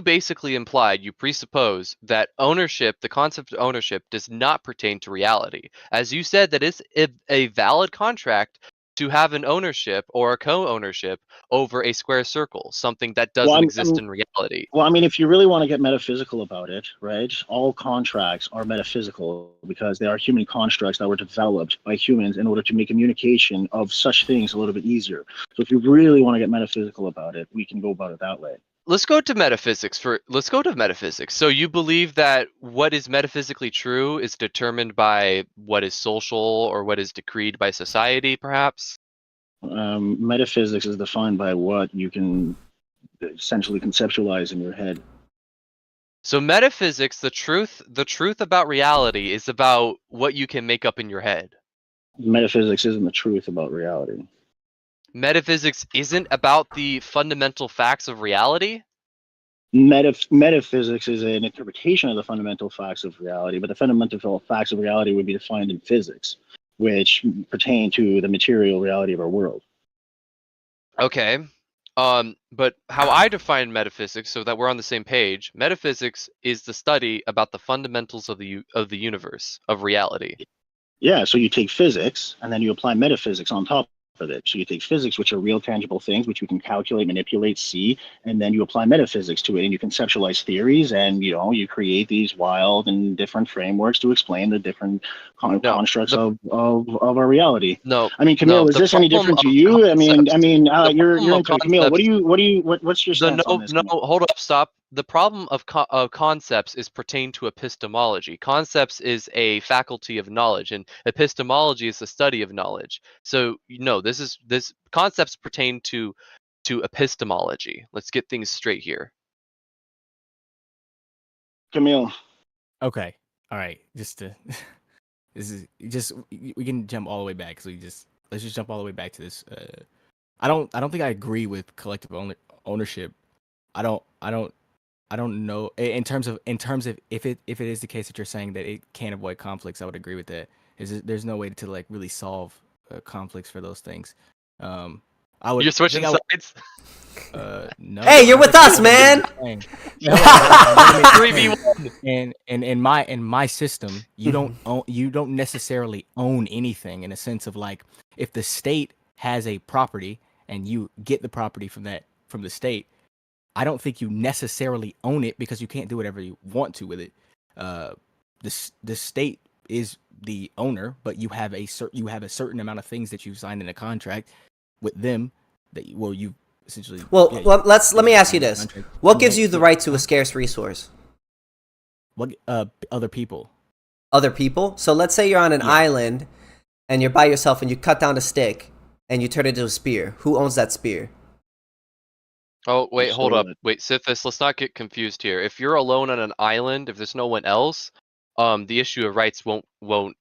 basically implied, you presuppose that ownership, the concept of ownership does not pertain to reality. As you said that it's a valid contract to have an ownership or a co-ownership over a square circle, something that Well, doesn't exist in reality. Well, I mean, if you really want to get metaphysical about it, right? All contracts are metaphysical because they are human constructs that were developed by humans in order to make communication of such things a little bit easier. So if you really want to get metaphysical about it, we can go about it that way. Let's go to metaphysics. So you believe that what is metaphysically true is determined by what is social or what is decreed by society, perhaps? Metaphysics is defined by what you can essentially conceptualize in your head. So metaphysics, the truth about reality is about what you can make up in your head. Metaphysics isn't the truth about reality. Metaphysics isn't about the fundamental facts of reality? Metaphysics is an interpretation of the fundamental facts of reality, but the fundamental facts of reality would be defined in physics, which pertain to the material reality of our world. Okay. But how I define metaphysics, so that we're on the same page, metaphysics is the study about the fundamentals of the universe, of reality. Yeah, so you take physics and then you apply metaphysics on top of it. So you take physics, which are real tangible things, which you can calculate, manipulate, see, and then you apply metaphysics to it, and you conceptualize theories, and you create these wild and different frameworks to explain the different constructs of our reality. No. I mean, Kamil, is this any different to you? You're into it. Kamil, what's your stance on this? Hold up, stop. The problem of concepts is pertain to epistemology. Concepts is a faculty of knowledge, and epistemology is the study of knowledge. So this concepts pertain to epistemology. Let's get things straight here. Kamil. Okay, all right. This is just we can jump all the way back. So let's just jump all the way back to this. I don't think I agree with collective ownership. I don't know in terms of if it is the case that you're saying that it can't avoid conflicts. I would agree with that. There's no way to like really solve conflicts for those things. You're switching sides. No. Hey, you're with us, man. 3v1. And in my system, you don't necessarily own anything in a sense of like if the state has a property and you get the property from the state, I don't think you necessarily own it because you can't do whatever you want to with it. The state is the owner, but you have a certain amount of things that you've signed in a contract with them that you essentially. Let me ask you this: what gives you the right to a scarce resource? What other people? Other people. So let's say you're on an island and you're by yourself and you cut down a stick and you turn it into a spear. Who owns that spear? Oh, wait, hold up. Wait, Sithis, let's not get confused here. If you're alone on an island, if there's no one else, the issue of rights won't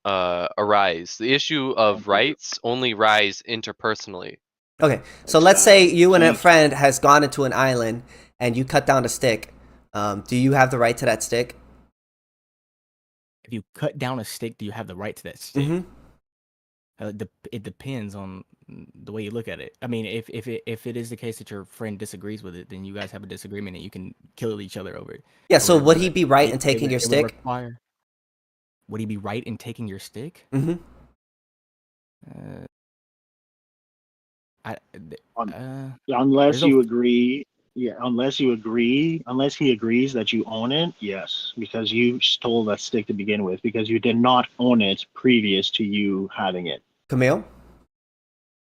arise. The issue of rights only rise interpersonally. Okay, so let's say you and a friend has gone into an island and you cut down a stick. Do you have the right to that stick? If you cut down a stick, do you have the right to that stick? Mm-hmm. It depends on the way you look at it. I mean, if it is the case that your friend disagrees with it, then you guys have a disagreement and you can kill each other over it. Yeah. So would he be right in taking your stick? Would he be right in taking your stick? Mm-hmm. Unless you agree. Yeah, unless he agrees that you own it, yes, because you stole that stick to begin with, because you did not own it previous to you having it. Kamil?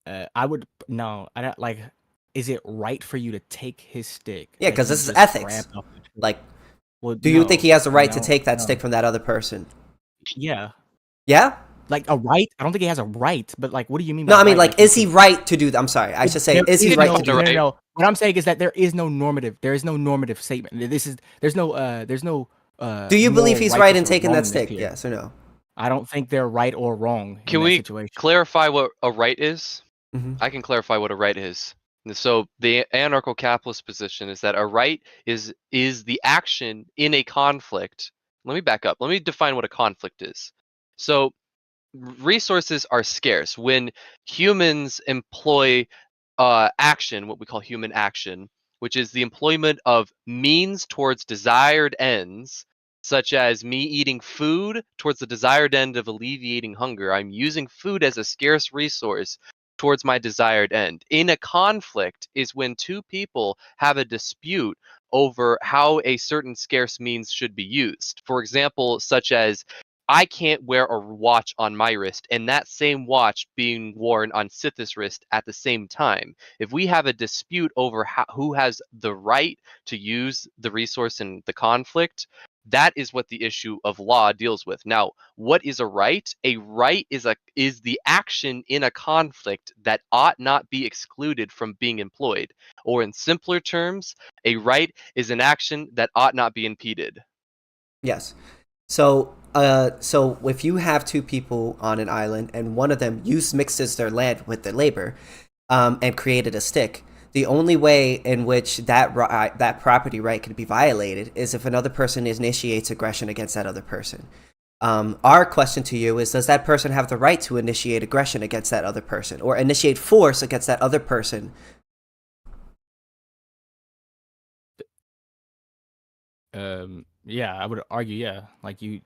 I don't like. is it right for you to take his stick? Yeah, that because he this is just ethics. grabbed off the tree? Like, Well, do you think he no, has the I mean, right I to don't take that know. stick from that other person? Yeah, Yeah? like a right. I don't think he has a right, but like, what do you mean by No, I mean, right? like, Like, you is he can. right to do that? I'm sorry. I should say, There is he is right no, to do no, that? no, no. What I'm saying is that there is no normative statement. There's no Do you believe moral he's right in righteous or taking that wrongness stick? here. Yes or no? I don't think they're right or wrong in Can that we situation. clarify what a right is? Hmm. I can clarify what a right is. So the anarcho-capitalist position is that a right is the action in a conflict. Let me back up. Let me define what a conflict is. So resources are scarce. When humans employ action, what we call human action, which is the employment of means towards desired ends, such as me eating food towards the desired end of alleviating hunger. I'm using food as a scarce resource towards my desired end. In a conflict is when two people have a dispute over how a certain scarce means should be used. For example, such as I can't wear a watch on my wrist and that same watch being worn on Sithis' wrist at the same time. If we have a dispute over who has the right to use the resource in the conflict, that is what the issue of law deals with. Now, what is a right? A right is the action in a conflict that ought not be excluded from being employed. Or in simpler terms, a right is an action that ought not be impeded. Yes. So if you have two people on an island and one of them mixes their land with their labor, and created a stick, the only way in which that property right can be violated is if another person initiates aggression against that other person. Our question to you is: does that person have the right to initiate aggression against that other person, or initiate force against that other person? Yeah, I would argue, yeah. Like you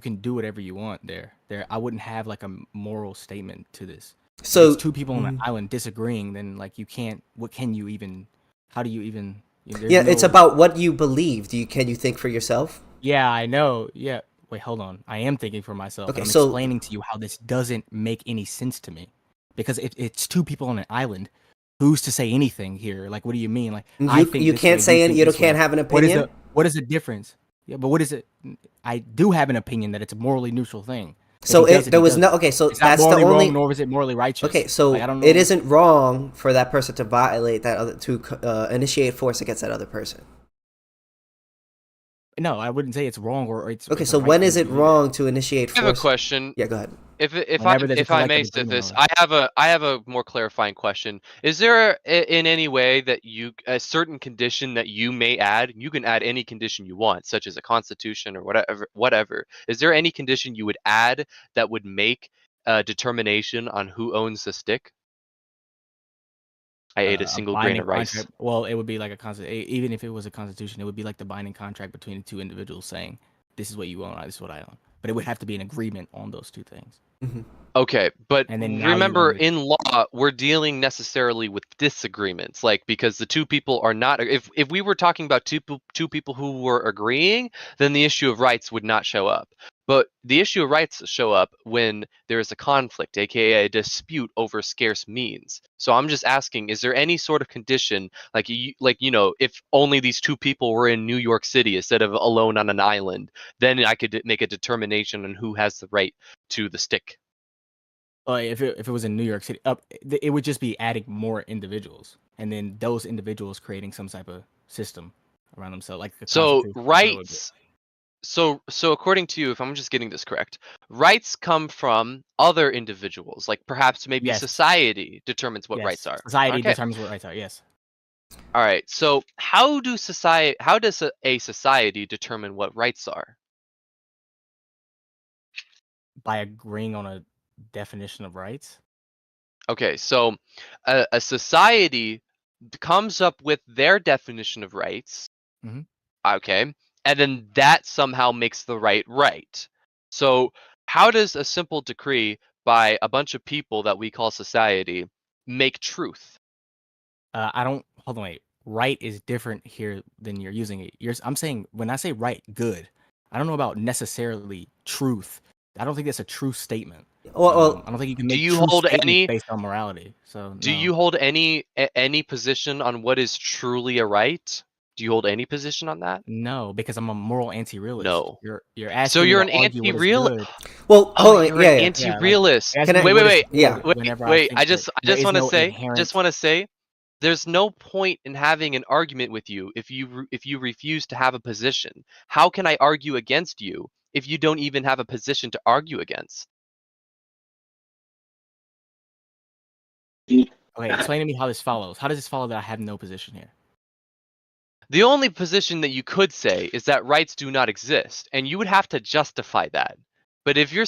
can do whatever you want there. I wouldn't have like a moral statement to this. If it's So, two people on an island disagreeing, then like you can't. What can you even? How do you even? There's yeah, it's no. about what you believe. Can you think for yourself? Yeah, I know. Yeah. Wait, hold on. I am thinking for myself, and Okay, I'm so explaining to you how this doesn't make any sense to me, because it's two people on an island. Who's to say anything here? Like, what do you mean? Like, I think you this way, can't you say think you this way. can't have an What is opinion. the difference? Yeah, but what is it? I do have an opinion that it's a morally neutral thing. If So he does it, there he was does no it. okay. So It's not that's the morally wrong, only. nor is it morally righteous. Okay, Like, so I don't it know. isn't wrong for that person to violate that other to initiate force against that other person. No, I wouldn't say it's wrong or it's Okay, it's a so right when thing is to it do either. wrong to initiate I have a force? question. Yeah, go ahead. Whenever there's a If I collective may, agreement Sithis, on it. I have a more clarifying question. Is there in any way that a certain condition that you may add? You can add any condition you want, such as a constitution or whatever. Is there any condition you would add that would make a determination on who owns the stick? I ate a A single grain binding of rice. contract. Well, it would be like even if it was a constitution, it would be like the binding contract between the two individuals saying, "This is what you own, this is what I own." But it would have to be an agreement on those two things. Hmm. Okay, but And then now you remember own it. in law we're dealing necessarily with disagreements, like because the two people are not. If we were talking about two people who were agreeing, then the issue of rights would not show up. But the issue of rights show up when there is a conflict, aka a dispute over scarce means. So I'm just asking, is there any sort of condition, like if only these two people were in New York City instead of alone on an island, then I could make a determination on who has the right to the stick. If it was in New York City, it would just be adding more individuals, and then those individuals creating some type of system around themselves, like the So Constitution. That's what it would be. rights. So according to you, if I'm just getting this correct, rights come from other individuals, like perhaps maybe Yes, society determines what rights yes. are. Society Okay. determines what rights are. Yes, All right. So how does a society determine what rights are? by agreeing on a definition of rights. Okay. So a society comes up with their definition of rights. Mm-hmm. Okay. And then that somehow makes the right. So, how does a simple decree by a bunch of people that we call society make truth? I don't hold on. Wait, right is different here than you're using it. I'm saying when I say right, good. I don't know about necessarily truth. I don't think that's a true statement. Well, I don't think you can Do make you true hold statements any? based on morality. So Do no. you hold any position on what is truly a right? Do you hold any position on that? No, because I'm a moral anti-realist. No. You're So asking me you're to an argue what is anti-real. good. well, Oh, hold on. you're an Yeah, yeah. Yeah, like anti-realist. you're asking Can me I? Wait, what wait, is wait, Yeah. good whenever I wait. think that I there just is want to no say, inherent. there's no point in having an argument with you if you refuse to have a position. How can I argue against you if you don't even have a position to argue against? Okay, explain to me how this follows. How does this follow that I have no position here? The only position that you could say is that rights do not exist, and you would have to justify that. But if you're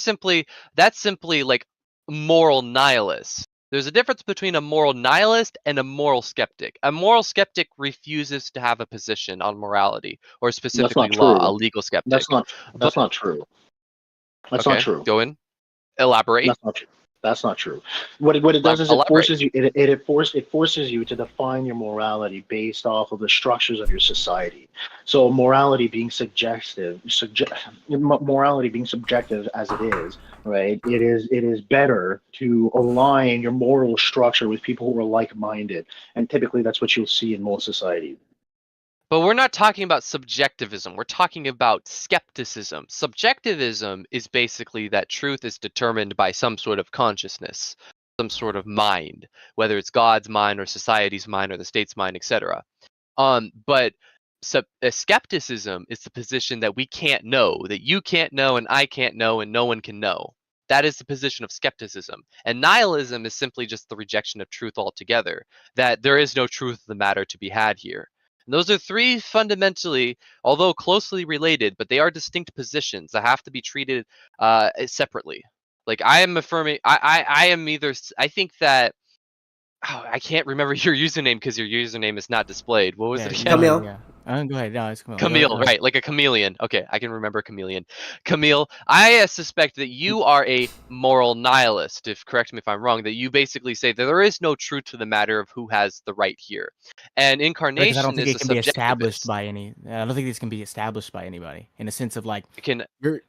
that's simply like moral nihilist. There's a difference between a moral nihilist and a moral skeptic. A moral skeptic refuses to have a position on morality, or That's specifically not law, a true. legal That's skeptic. not. But That's not true. That's not okay, true. go in, elaborate. That's not true. That's not true. What it does is it Elaborate. forces you. It forces you to define your morality based off of the structures of your society. So morality being morality being subjective as it is, right? It is better to align your moral structure with people who are like-minded, and typically that's what you'll see in most societies. But we're not talking about subjectivism. We're talking about skepticism. Subjectivism is basically that truth is determined by some sort of consciousness, some sort of mind, whether it's God's mind or society's mind or the state's mind, etc. But skepticism is the position that we can't know, that you can't know and I can't know and no one can know. That is the position of skepticism. And nihilism is simply just the rejection of truth altogether, that there is no truth of the matter to be had here. And those are three fundamentally, although closely related, but they are distinct positions that have to be treated separately. Like I am affirming, I am either, I think that, oh, I can't remember your username because your username is not displayed. What was Yeah, it go again? Camille. ahead. Yeah. Go ahead. No, it's Camille. Camille, Go ahead. right, like a chameleon. Okay, I can remember chameleon. Camille, I suspect that you are a moral nihilist, if correct me if I'm wrong, that you basically say that there is no truth to the matter of who has the right here. And Because I don't Incarnation think is it a can be established subjectivist. by any. I don't think this can be established by anybody in a sense of like It can you're. a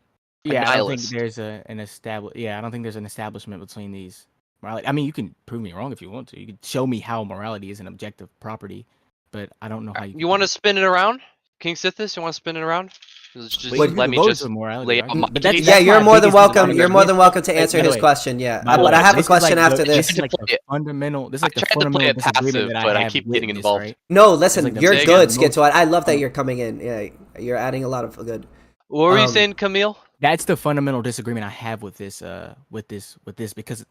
Yeah, I don't think nihilist. there's an establish. Yeah, I don't think there's an establishment between these morality. I mean, you can prove me wrong if you want to. You can show me how morality is an objective property, but I don't know how you can You do want to that. spin it around? KingSithis, you want to spin it around? Just Wait, We let can me go into just a morality lay out my argument, but case. Yeah, that's you're my more than biggest welcome. You're disagreement more with. than welcome to answer By the his way, question. Yeah, by the but I way, have a this is question like after this this. is like the Play it. fundamental. This is I like the tried to play fundamental it disagreement passive, that I but I have keep with getting this. involved. Right? No, It's like listen, the you're Say the again. good, most. Schizoid. I love that Um, you're coming in. Yeah, you're adding a lot of good. What were you Um, saying, Camille? that's the fundamental disagreement I have with this. With this because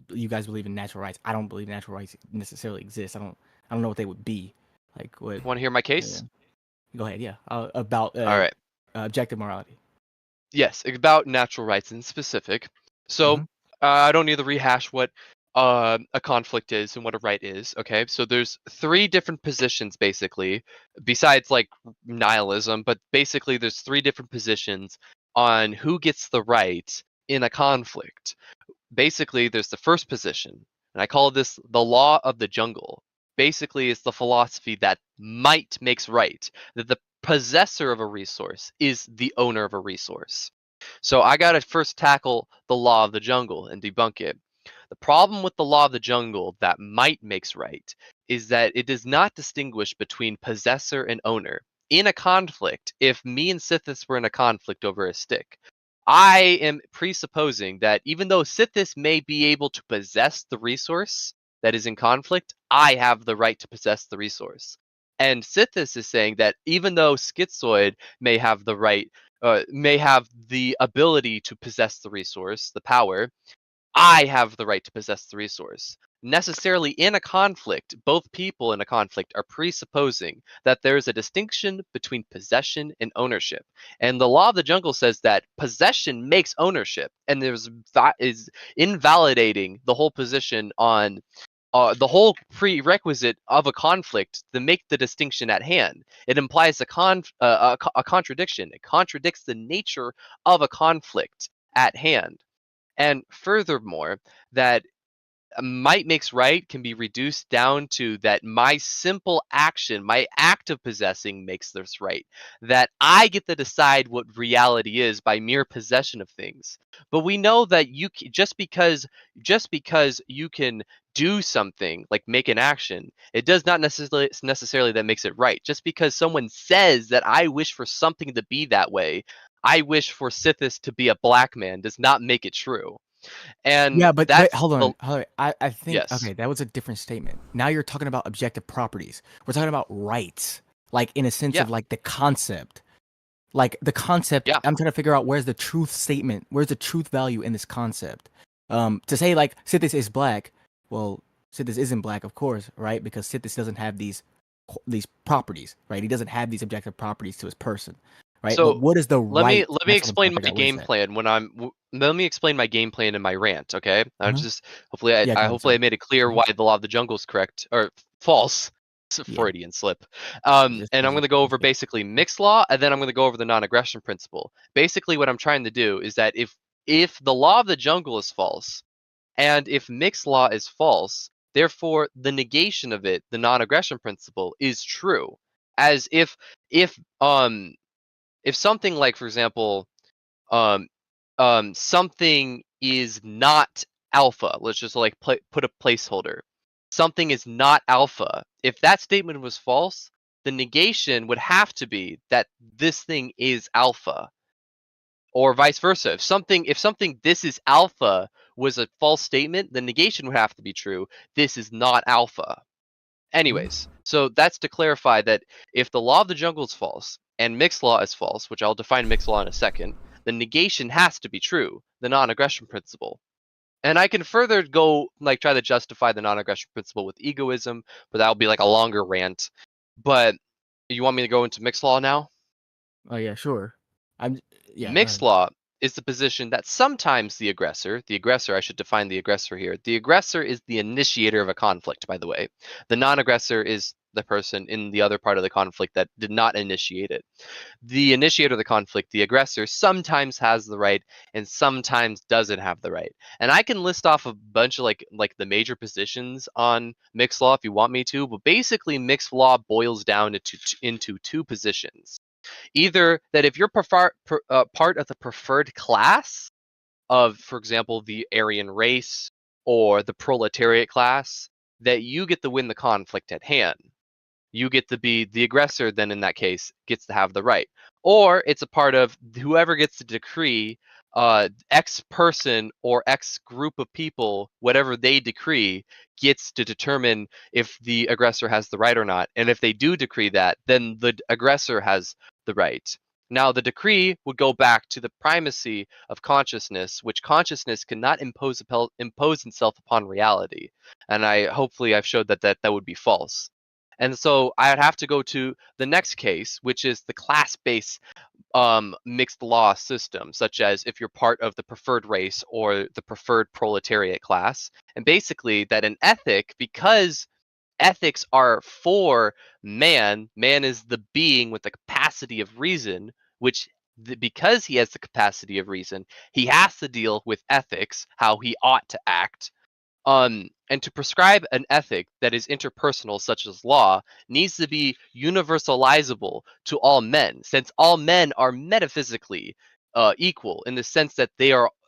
you guys believe in natural rights. I don't believe natural rights necessarily exist. I don't know what they would be. Like what? Want to hear my Uh, case? go ahead. Yeah. About All right. objective morality. Yes, about natural rights in specific. So Mm-hmm. I don't need to rehash what a conflict is and what a right is. Okay, so there's three different positions basically, besides like nihilism, but basically there's three different positions on who gets the right in a conflict. Basically, there's the first position, and I call this the law of the jungle. Basically, it's the philosophy that might makes right, that the possessor of a resource is the owner of a resource. So I got to first tackle the law of the jungle and debunk it. The problem with the law of the jungle that might makes right is that it does not distinguish between possessor and owner. In a conflict, if me and Sithis were in a conflict over a stick, I am presupposing that even though Sithis may be able to possess the resource that is in conflict, I have the right to possess the resource. And Sithis is saying that even though Schizoid may have the right, may have the ability to possess the resource, the power, I have the right to possess the resource. Necessarily in a conflict, both people in a conflict are presupposing that there is a distinction between possession and ownership. And the law of the jungle says that possession makes ownership, and that is invalidating the whole position on the whole prerequisite of a conflict to make the distinction at hand. It implies a contradiction. It contradicts the nature of a conflict at hand. And furthermore, that might makes right can be reduced down to that my simple action, my act of possessing makes this right. That I get to decide what reality is by mere possession of things. But we know that just because you can do something like make an action, it does not necessarily that makes it right. Just because someone says that I wish for something to be that way, I wish for Sithis to be a black man, does not make it true. And Yeah, but that's hold the on, hold on. I think yes. okay, that was a different statement. Now you're talking about objective properties. We're talking about rights, like in a sense Yeah. of like the concept. Like the concept, Yeah. I'm trying to figure out where's the truth statement, where's the truth value in this concept. To say like Sithis is black, well, Sithis isn't black, of course, right? Because Sithis doesn't have these properties, right? He doesn't have these objective properties to his person, right? But So what is the let me right? let me That's what I'm trying explain to figure my out. What is game that? plan when let me explain my game plan in my rant, okay? I'm Uh-huh. just hopefully I, Yeah, I go on. hopefully I Sorry. made it clear Mhm. why the law of the jungle is correct or false. It's a Yeah, Freudian slip. just And I'm going to go over basically mixed law, and then I'm going to go over the non-aggression principle. Basically, what I'm trying to do is that if the law of the jungle is false, and if mixed law is false, therefore the negation of it, the non-aggression principle, is true. As if something like, for example, um something is not alpha. Let's just like put a placeholder. Something is not alpha. If that statement was false, the negation would have to be that this thing is alpha, or vice versa. If something this is alpha was a false statement, the negation would have to be true. This is not alpha. Mhm. Anyways, so that's to clarify that if the law of the jungle is false and mixed law is false, which I'll define mixed law in a second, the negation has to be true, the non-aggression principle. And I can further go like try to justify the non-aggression principle with egoism, but that'll be like a longer rant. But you want me to go into mixed law now? Oh yeah, sure. I'm yeah. Go Mixed ahead. law is the position that sometimes the aggressor, I should define the aggressor here. The aggressor is the initiator of a conflict, by the way. The non aggressor is the person in the other part of the conflict that did not initiate it. The initiator of the conflict, the aggressor, sometimes has the right and sometimes doesn't have the right. And I can list off a bunch of like the major positions on mixed law if you want me to, but basically mixed law boils down into two positions. Either that if you're part of the preferred class of, for example, the Aryan race or the proletariat class, that you get to win the conflict at hand. You get to be the aggressor, then in that case, gets to have the right. Or it's a part of whoever gets to decree X person or X group of people, whatever they decree, gets to determine if the aggressor has the right or not. And if they do decree that, then the aggressor has the right. Now, the decree would go back to the primacy of consciousness, which consciousness cannot impose itself upon reality. And hopefully I've showed that would be false. And so I'd have to go to the next case, which is the class-based mixed law system, such as if you're part of the preferred race or the preferred proletariat class. And basically, that an ethic, because ethics are for man, man is the being with the capacity of reason, which because he has the capacity of reason, he has to deal with ethics, how he ought to act. And to prescribe an ethic that is interpersonal, such as law, needs to be universalizable to all men, since all men are metaphysically equal in the sense that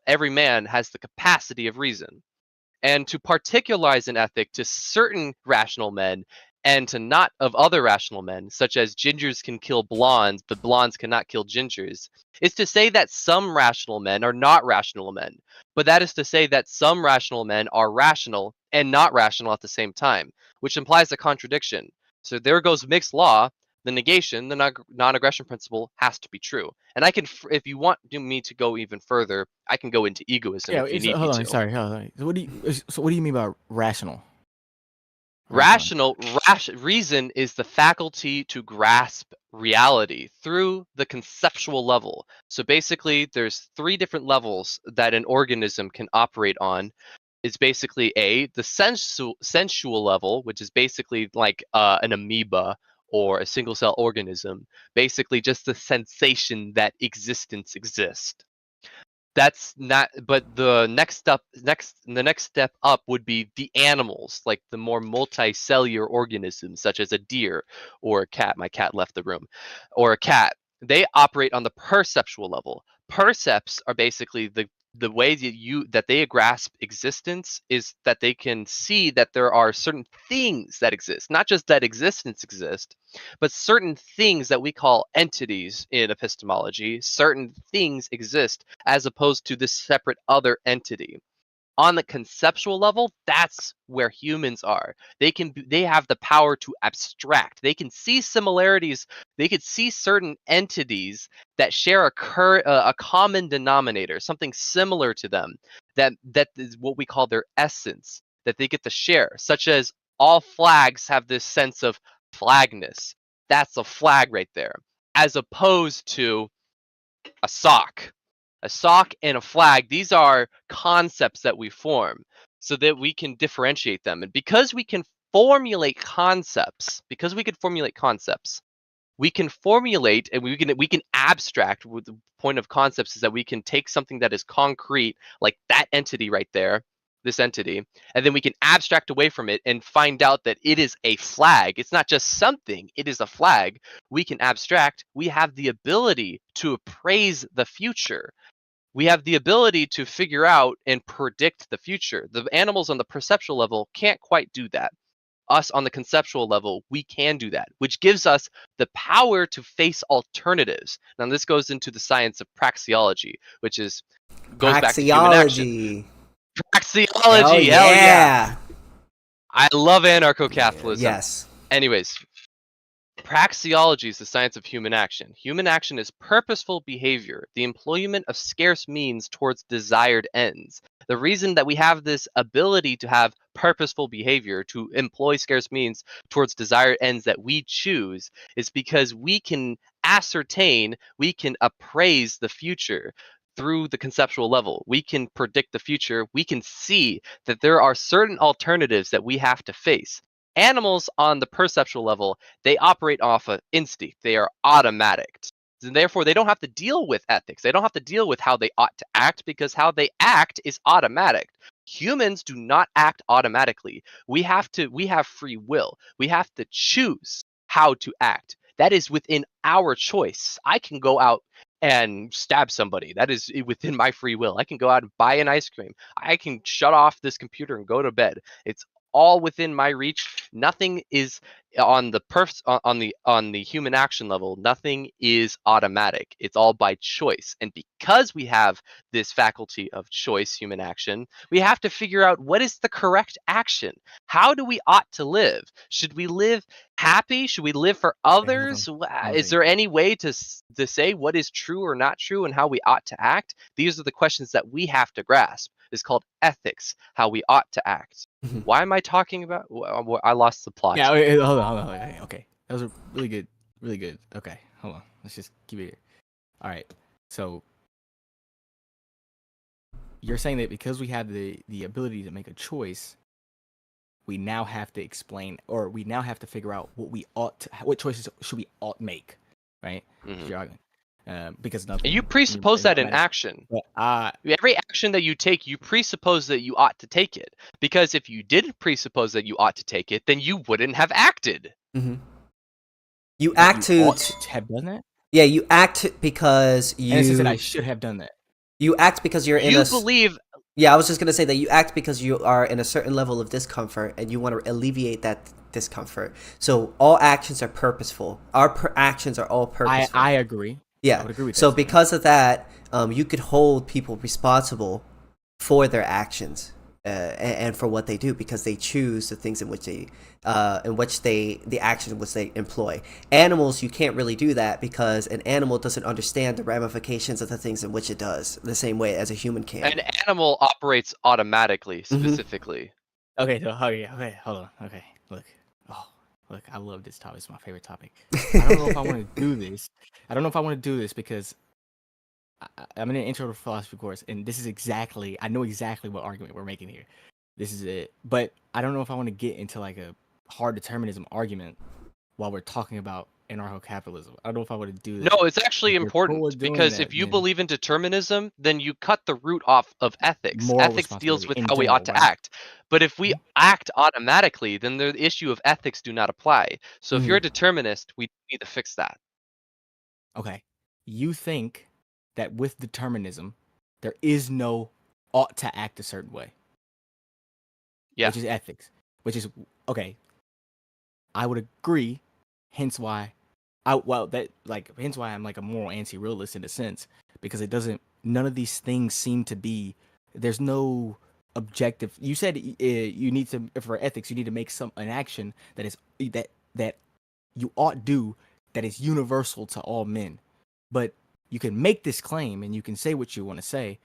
every man has the capacity of reason. And to particularize an ethic to certain rational men and to not of other rational men, such as gingers can kill blondes, but blondes cannot kill gingers, is to say that some rational men are not rational men. But that is to say that some rational men are rational and not rational at the same time, which implies a contradiction. So there goes mixed law. The negation, the non-aggression principle, has to be true. And I can, if you want me to go even further, I can go into egoism Yeah. if you need me Hold on. to. Sorry. Hold on. So what do you mean by rational? Rational. Reason is the faculty to grasp reality through the conceptual level. So basically, there's three different levels that an organism can operate on. It's basically the sensual level, which is basically like an amoeba or a single cell organism, basically just the sensation that existence exists. That's not, but the next step up would be the animals, like the more multicellular organisms, such as a deer or a cat. My cat left the room, or a cat. They operate on the perceptual level. Percepts are basically the way that they grasp existence is that they can see that there are certain things that exist, not just that existence exists, but certain things that we call entities in epistemology. Certain things exist as opposed to this separate other entity. On the conceptual level, that's where humans are. They have the power to abstract. They can see similarities. They could see certain entities that share a common denominator, something similar to them, that is what we call their essence, that they get to share, such as all flags have this sense of flagness. That's a flag right there, as opposed to a sock. A sock and a flag, these are concepts that we form so that we can differentiate them. And because we can formulate concepts, we can formulate and we can abstract. With the point of concepts is that we can take something that is concrete, like that entity right there, this entity, and then we can abstract away from it and find out that it is a flag. It's not just something, it is a flag. We can abstract. We have the ability to appraise the future. We have the ability to figure out and predict the future. The animals on the perceptual level can't quite do that. Us on the conceptual level, we can do that, which gives us the power to face alternatives. Now, this goes into the science of praxeology, which goes back to human action. Praxeology, hell yeah! I love anarcho-capitalism. Yes. Anyways, praxeology is the science of human action. Human action is purposeful behavior, the employment of scarce means towards desired ends. The reason that we have this ability to have purposeful behavior, to employ scarce means towards desired ends that we choose, is because we can ascertain, we can appraise the future through the conceptual level. We can predict the future. We can see that there are certain alternatives that we have to face. Animals on the perceptual level, they operate off of instinct. They are automatic. And therefore, they don't have to deal with ethics. They don't have to deal with how they ought to act because how they act is automatic. Humans do not act automatically. We have free will. We have to choose how to act. That is within our choice. I can go out and stab somebody. That is within my free will. I can go out and buy an ice cream. I can shut off this computer and go to bed. It's all within my reach. Nothing is on the human action level. Nothing is automatic. It's all by choice. And because we have this faculty of choice, human action, we have to figure out what is the correct action. How do we ought to live? Should we live happy? Should we live for others? Is there any way to say what is true or not true and how we ought to act? These are the questions that we have to grasp. It's called ethics, how we ought to act. Why am I talking about? I lost the plot. Yeah, wait, hold on. Okay, that was really good. Okay, hold on. Let's just keep it here. All right. So you're saying that because we have the ability to make a choice, we now have to explain, or we now have to figure out what choices should we ought make, right? Because nothing. You presuppose that in action. Every action that you take, you presuppose that you ought to take it. Because if you didn't presuppose that you ought to take it, then you wouldn't have acted. Mm-hmm. You act to have done that. Yeah, you act because you. And it said I should have done that. You act because you're in You believe. Yeah, I was just gonna say that you act because you are in a certain level of discomfort and you want to alleviate that discomfort. So all actions are purposeful. Our actions are all purposeful. I agree. Yeah. I would agree with so that. Because of that, you could hold people responsible for their actions and for what they do because they choose the things in which the actions in which they employ. Animals, you can't really do that because an animal doesn't understand the ramifications of the things in which it does the same way as a human can. An animal operates automatically, specifically. Okay, hold on. Okay, look, I love this topic. It's my favorite topic. I don't know if I want to do this. Because I'm in an intro to philosophy course, and I know exactly what argument we're making here. This is it. But I don't know if I want to get into like a hard determinism argument while we're talking about anarcho-capitalism. I don't know if I would do this. No, it's actually If you're cool important with doing because that, if you then believe in determinism, then you cut the root off of ethics. moral Ethics deals responsibility with in how we general, ought to right? act. But if we act automatically, then the issue of ethics do not apply. So if you're a determinist, we need to fix that. Okay. You think that with determinism, there is no ought to act a certain way. Yeah. Which is ethics. Which is okay. I would agree. Hence why hence why I'm like a moral anti-realist in a sense, because it doesn't. None of these things seem to be. There's no objective. You said you need to, for ethics, you need to make an action that is that you ought do, that is universal to all men. But you can make this claim and you can say what you want to say,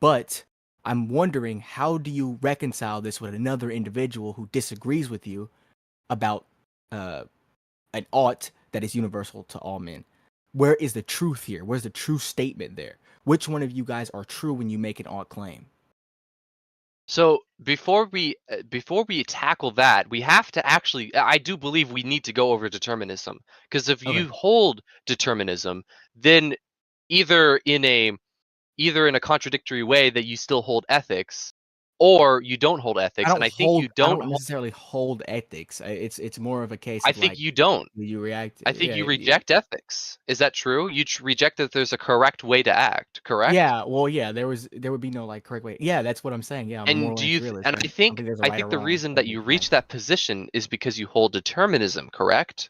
but I'm wondering, how do you reconcile this with another individual who disagrees with you about an ought that is universal to all men? Where is the truth here? Where's the true statement there? Which one of you guys are true when you make an ought claim? So before we tackle that, we have to actually. I do believe we need to go over determinism, because if you hold determinism, then either in a contradictory way that you still hold ethics, or you don't hold ethics. And I think you I don't. don't necessarily hold ethics. It's more of a case I of think like, you don't. you react. I think you Yeah, reject ethics. Is that true? You reject that there's a correct way to act, correct? yeah. Well, yeah. There would be no like correct way. Yeah, that's what I'm saying. Yeah, I'm a And moral anti-realist. and Right? I don't think there's a I right or think the wrong reason way that to you make an reach action. that position is because you hold determinism, correct?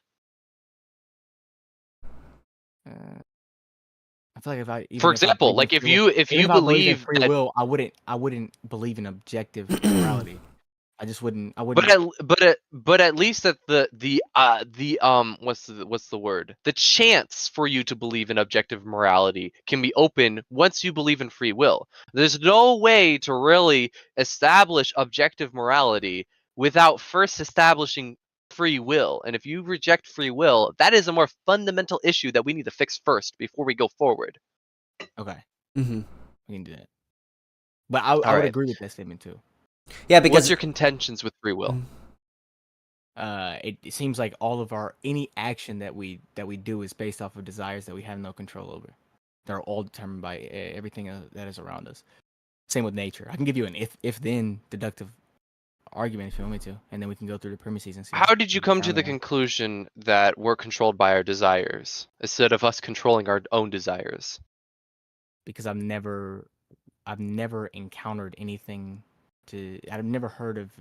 I feel like For if I example, believed in like free will, if even you if I believed in believe free that. will, I wouldn't believe in objective morality. I just wouldn't. I But wouldn't. but at least that what's the word? The chance for you to believe in objective morality can be open once you believe in free will. There's no way to really establish objective morality without first establishing free will. And if you reject free will, that is a more fundamental issue that we need to fix first before we go forward. Okay, Mm-hmm. we can do that. But I All would right. agree with that statement too. Yeah, What's because your contentions with free will? It seems like all of any action that we do is based off of desires that we have no control over. They're all determined by everything that is around us. Same with nature. I can give you an if then deductive argument if you want me to, and then we can go through the premises and see How did you come to found the it. conclusion that we're controlled by our desires instead of us controlling our own desires? Because I've never encountered anything I've never heard of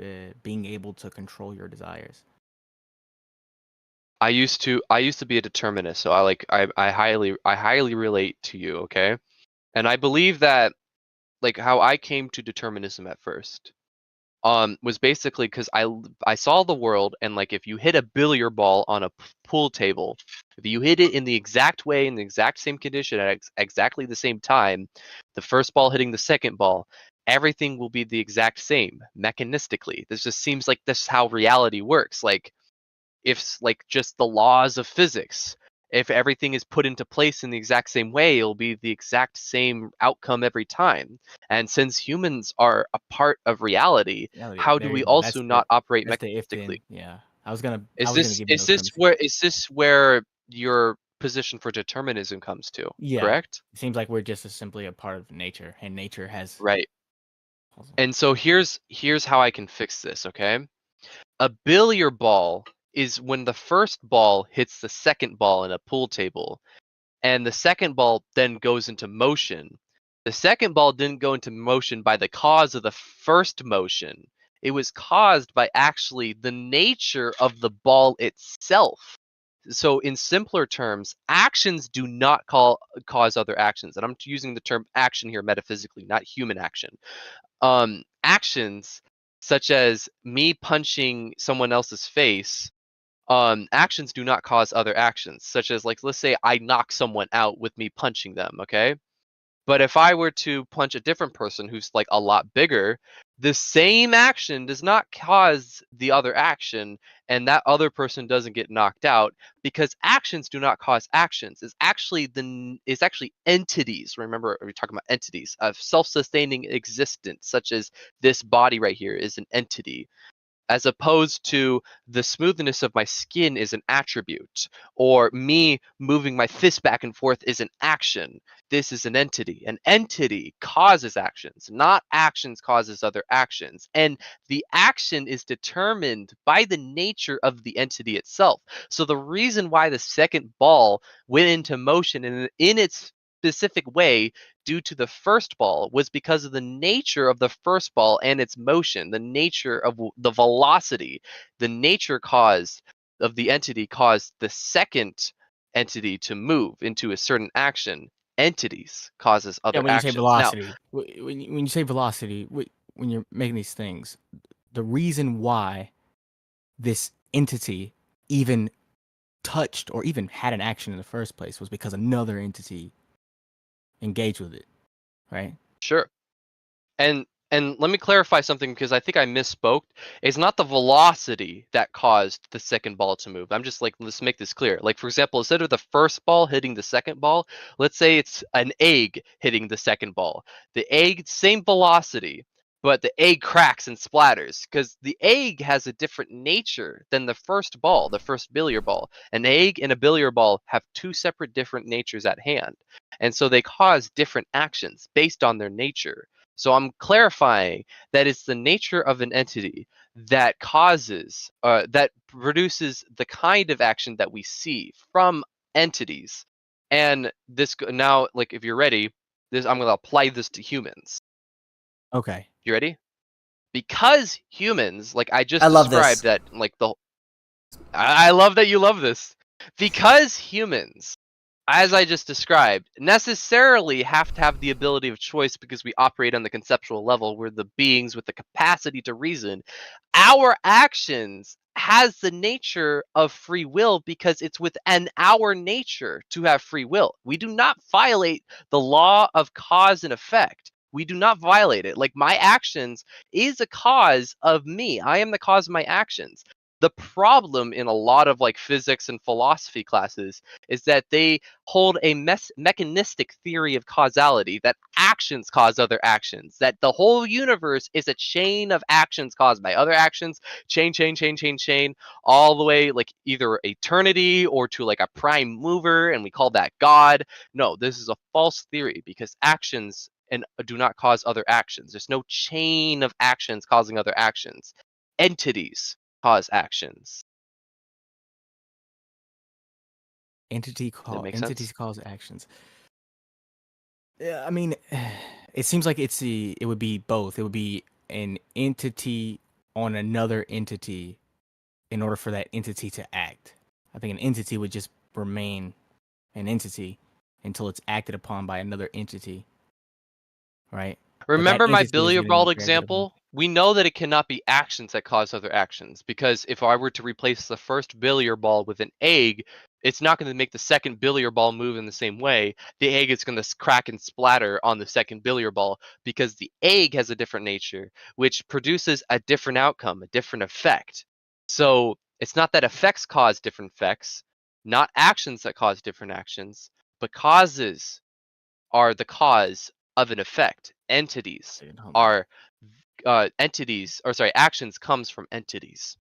being able to control your desires. I used to be a determinist, so I highly relate to you, okay? And I believe that, like, how I came to determinism at first was basically because I saw the world, and like if you hit a billiard ball on a pool table, if you hit it in the exact way, in the exact same condition at exactly the same time, the first ball hitting the second ball, everything will be the exact same mechanistically. This just seems like this is how reality works. Like, if like just the laws of physics, if everything is put into place in the exact same way, it'll be the exact same outcome every time. And since humans are a part of reality, how do There we you go. also not operate That's the if then. mechanistically? Yeah, I was gonna Is give you those premises. this where your position for determinism comes to? Yeah, Correct? it seems like we're just simply a part of nature, and nature has. Right. And so here's how I can fix this, okay? A billiard ball is when the first ball hits the second ball in a pool table, and the second ball then goes into motion. The second ball didn't go into motion by the cause of the first motion. It was caused by actually the nature of the ball itself. So in simpler terms, actions do not cause other actions. And I'm using the term action here metaphysically, not human action. Actions such as me punching someone else's face, actions do not cause other actions, such as, like, let's say I knock someone out with me punching them, okay? But if I were to punch a different person who's like a lot bigger, the same action does not cause the other action, and that other person doesn't get knocked out, because actions do not cause actions. It's actually entities. Remember, we're talking about entities of self-sustaining existence, such as this body right here is an entity. as opposed to the smoothness of my skin is an attribute, or me moving my fist back and forth is an action. This is an entity. An entity causes actions, not actions causes other actions. And the action is determined by the nature of the entity itself. So the reason why the second ball went into motion in its specific way due to the first ball was because of the nature of the first ball and its motion, the nature of the velocity, the nature of the entity caused the second entity to move into a certain action. Entities causes Yeah, other when you say actions. Now, velocity, when you say velocity, when you're making these things, the reason why this entity even touched or even had an action in the first place was because another entity engaged with it, right? sure. And let me clarify something because I think I misspoke. It's not the velocity that caused the second ball to move. I'm just like, let's make this clear. Like, for example, instead of the first ball hitting the second ball, let's say it's an egg hitting the second ball. The egg, same velocity, but the egg cracks and splatters because the egg has a different nature than the first ball, the first billiard ball. An egg and a billiard ball have two separate different natures at hand. And so they cause different actions based on their nature. So I'm clarifying that it's the nature of an entity that that produces the kind of action that we see from entities. And this now, like, if you're ready, I'm going to apply this to humans. Okay. You ready? Because humans, like I just I love described, this. that like I love that you love this. Because humans, as I just described, necessarily have to have the ability of choice because we operate on the conceptual level. We're the beings with the capacity to reason. Our actions has the nature of free will because it's within our nature to have free will. We do not violate the law of cause and effect. We do not violate it. Like, my actions is a cause of me. I am the cause of my actions. The problem in a lot of like physics and philosophy classes is that they hold a mechanistic theory of causality, that actions cause other actions, that the whole universe is a chain of actions caused by other actions, chain, all the way like either eternity or to like a prime mover, and we call that God. No, this is a false theory because actions and do not cause other actions. There's no chain of actions causing other actions. Entities cause actions. Make sense? Entities cause actions. Yeah, I mean, it seems like it would be both. It would be an entity on another entity in order for that entity to act. I think an entity would just remain an entity until it's acted upon by another entity, right? But that Remember my entity is billiard getting ball reacted upon. example? We know that it cannot be actions that cause other actions because if I were to replace the first billiard ball with an egg, it's not going to make the second billiard ball move in the same way. The egg is going to crack and splatter on the second billiard ball because the egg has a different nature, which produces a different outcome, a different effect. So it's not that effects cause different effects, not actions that cause different actions, but causes are the cause of an effect. Entities Hold on. are actions comes from entities.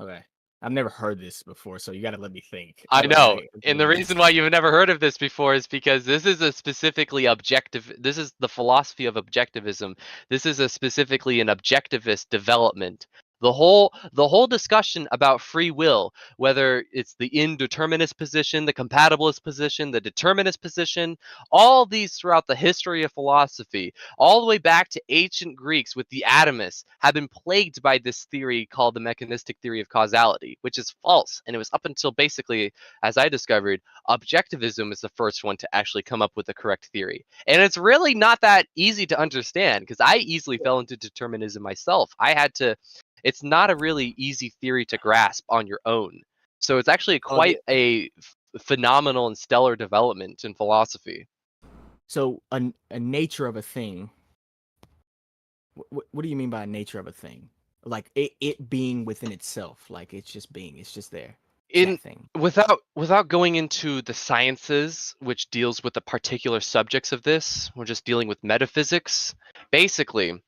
Okay. I've never heard this before, so you got to let me think. I know. Okay, And the reason why you've never heard of this before is because this is a specifically objective, this is the philosophy of objectivism. This is a specifically an objectivist development. The whole discussion about free will, whether it's the indeterminist position, the compatibilist position, the determinist position, all these throughout the history of philosophy, all the way back to ancient Greeks with the atomists, have been plagued by this theory called the mechanistic theory of causality, which is false. And it was up until basically, as I discovered, objectivism is the first one to actually come up with the correct theory. And it's really not that easy to understand because I easily fell into determinism myself. It's not a really easy theory to grasp on your own. So it's actually quite a phenomenal and stellar development in philosophy. So a nature of a thing. What do you mean by a nature of a thing? Like it being within itself, like it's just being, it's just there. It's that thing. Without going into the sciences, which deals with the particular subjects of this, we're just dealing with metaphysics. Basically,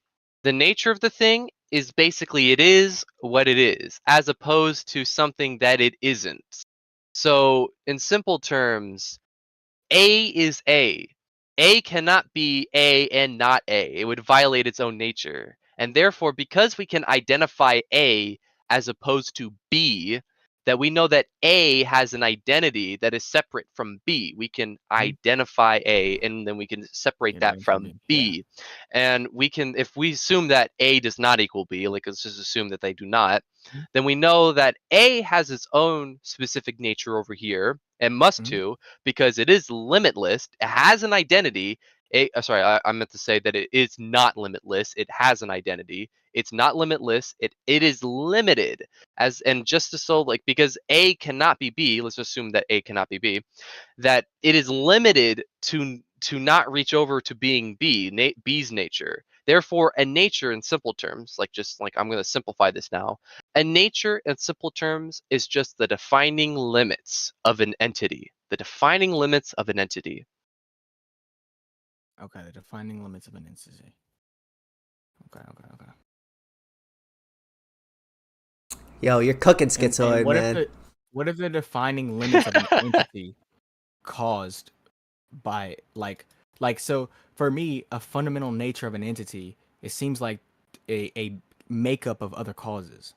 The nature of the thing is basically it is what it is, as opposed to something that it isn't. So, in simple terms, A is A. A cannot be A and not A. It would violate its own nature. And therefore, because we can identify A as opposed to B, that we know that A has an identity that is separate from B. We can identify A and then we can separate that from B. And we can, if we assume that A does not equal B, like let's just assume that they do not, then we know that A has its own specific nature over here and must to, because it is limitless. It has an identity. I meant to say that it is not limitless. It has an identity. It's not limitless. It is limited and just so like because A cannot be B. Let's assume that A cannot be B. That it is limited to not reach over to being B. B's nature. Therefore, a nature in simple terms, I'm going to simplify this now. A nature in simple terms is just the defining limits of an entity. The defining limits of an entity. Okay, the defining limits of an entity. Okay. Yo, you're cooking, And Schizoid, man. What if the defining limits of an entity caused by like so for me, a fundamental nature of an entity, it seems like a makeup of other causes.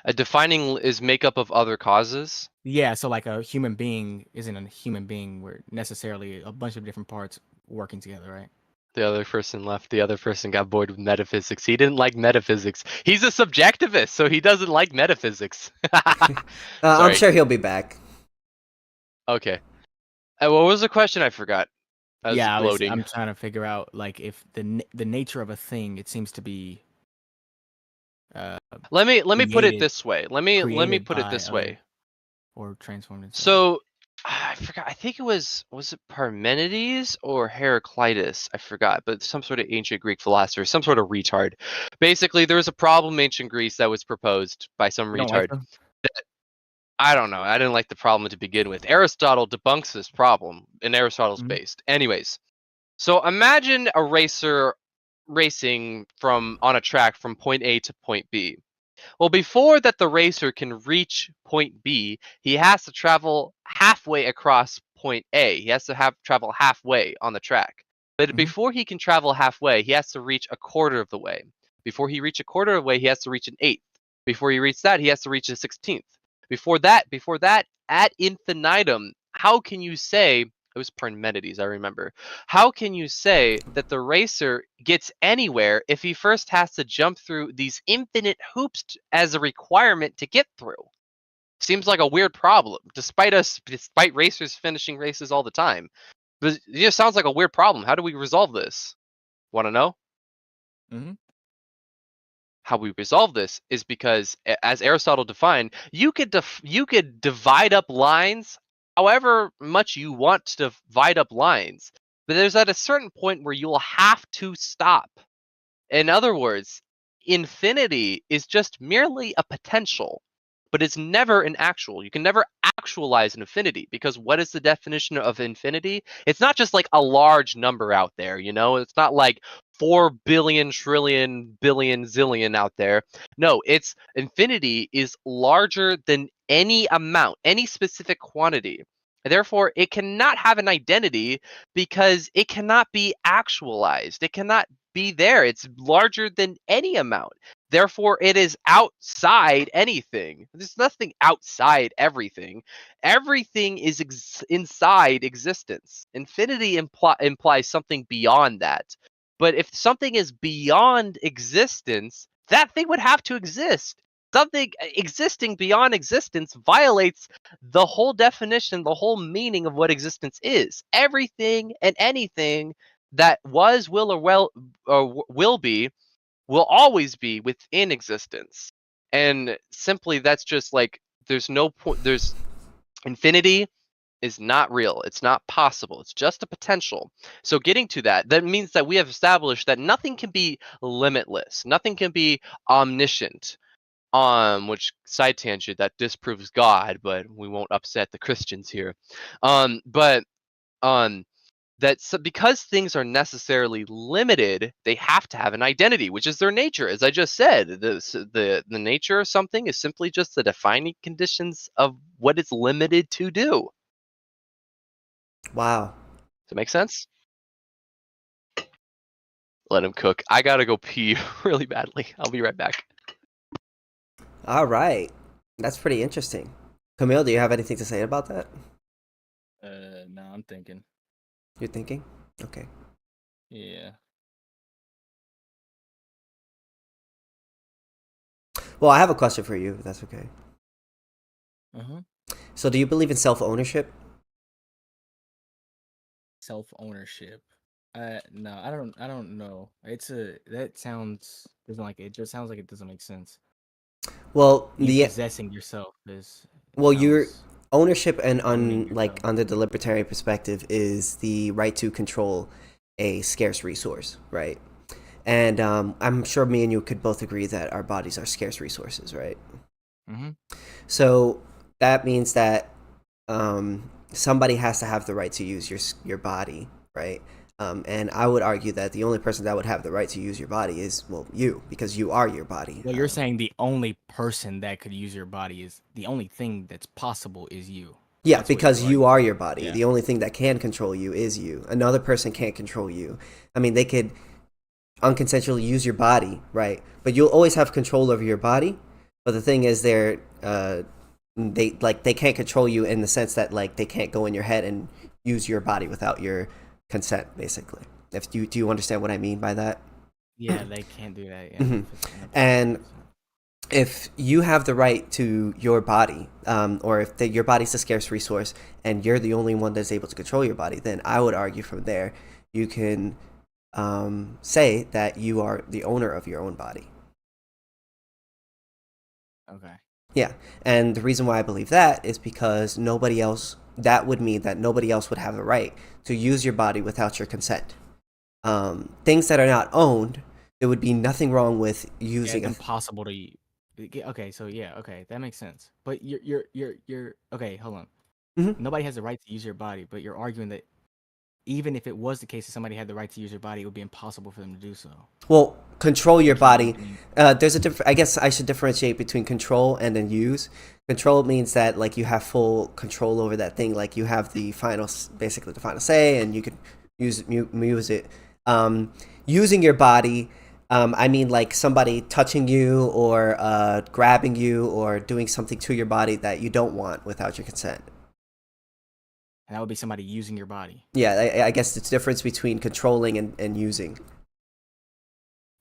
A defining is makeup of other causes. Yeah, so like a human being isn't a human being where necessarily a bunch of different parts working together, right? The other person left. The other person got bored with metaphysics. He didn't like metaphysics. He's a subjectivist, so he doesn't like metaphysics. I'm sure he'll be back. Okay. What was the question? I forgot. I'm trying to figure out like if the nature of a thing, it seems to be. Let me put it this way. Let me put it this way. Or transformed into. So I forgot. I think it was it Parmenides or Heraclitus? I forgot, but some sort of ancient Greek philosopher, some sort of retard. Basically, there was a problem in ancient Greece that was proposed by some retard. I don't know. I didn't like the problem to begin with. Aristotle debunks this problem, and Aristotle's based. Anyways, so imagine a racer racing on a track from point A to point B. Well, before that the racer can reach point B, he has to travel halfway across point A. He has to travel halfway on the track. But before he can travel halfway, he has to reach a quarter of the way. Before he reaches a quarter of the way, he has to reach an eighth. Before he reaches that, he has to reach a 16th. Before that, ad infinitum, how can you say, it was Parmenides, I remember. How can you say that the racer gets anywhere if he first has to jump through these infinite hoops as a requirement to get through? Seems like a weird problem, despite racers finishing races all the time. But it just sounds like a weird problem. How do we resolve this? Want to know? How we resolve this is because, as Aristotle defined, you could divide up lines however much you want to divide up lines, but there's at a certain point where you'll have to stop. In other words, infinity is just merely a potential, but it's never an actual. You can never actualize an infinity, because what is the definition of infinity? It's not just like a large number out there, It's not like 4 billion, trillion, billion, zillion out there. No, infinity is larger than any amount, any specific quantity. Therefore, it cannot have an identity because it cannot be actualized. It cannot be there. It's larger than any amount. Therefore, it is outside anything. There's nothing outside everything. Everything is inside existence. Infinity implies something beyond that. But if something is beyond existence, that thing would have to exist. Something existing beyond existence violates the whole definition, the whole meaning of what existence is. Everything and anything that was, will be, will always be within existence. And simply, that's just like, there's no point. There's infinity is not real. It's not possible. It's just a potential. So getting to that means that we have established that nothing can be limitless. Nothing can be omniscient. Which, side tangent, that disproves God, but we won't upset the Christians here. But that because things are necessarily limited, they have to have an identity, which is their nature. As I just said, the nature of something is simply just the defining conditions of what it's limited to do. Wow. Does it make sense? Let him cook. I gotta go pee really badly. I'll be right back. All right. That's pretty interesting. Kamil, do you have anything to say about that? No, I'm thinking. You're thinking? Okay. Yeah. Well, I have a question for you, if that's okay. Uh-huh. So, do you believe in self-ownership? Self-ownership. No, I don't know. That sounds doesn't like it just sounds like it doesn't make sense. Well, You possessing yourself is your sounds ownership and owning like yourself. under the libertarian perspective is the right to control a scarce resource, right? And I'm sure me and you could both agree that our bodies are scarce resources, right? Mm-hmm. So that means that somebody has to have the right to use your body, right? And I would argue that the only person that would have the right to use your body is, well, you, because you are your body. Well, you're saying the only person that could use your body is the only thing that's possible is you. Yeah, That's what because you you argue. are your body. Yeah. The only thing that can control you is you. Another person can't control you. I mean, they could unconsensually use your body, right? But you'll always have control over your body. But the thing is, they can't control you in the sense that like they can't go in your head and use your body without your consent, basically. If you do you understand what I mean by that? Yeah, they can't do that. Yeah. Mhm. And if you have the right to your body, or if your body's a scarce resource and you're the only one that's able to control your body, then I would argue from there you can say that you are the owner of your own body. Okay. Yeah, and the reason why I believe that is because that would mean that nobody else would have the right to use your body without your consent. Things that are not owned, there would be nothing wrong with Yeah, using it's impossible to. Okay, so yeah, okay, that makes sense. But you're okay. Hold on. Mhm. Nobody has the right to use your body, but you're arguing that even if it was the case that somebody had the right to use your body, it would be impossible for them to do so. Well, control your Like you body. being, There's a different. I guess I should differentiate between control and then use. Control means that like you have full control over that thing. Like you have basically the final say, and you can use it. Using your body. I mean, like somebody touching you or grabbing you or doing something to your body that you don't want without your consent. and that would be somebody using your body. Yeah, I guess it's difference between controlling and using.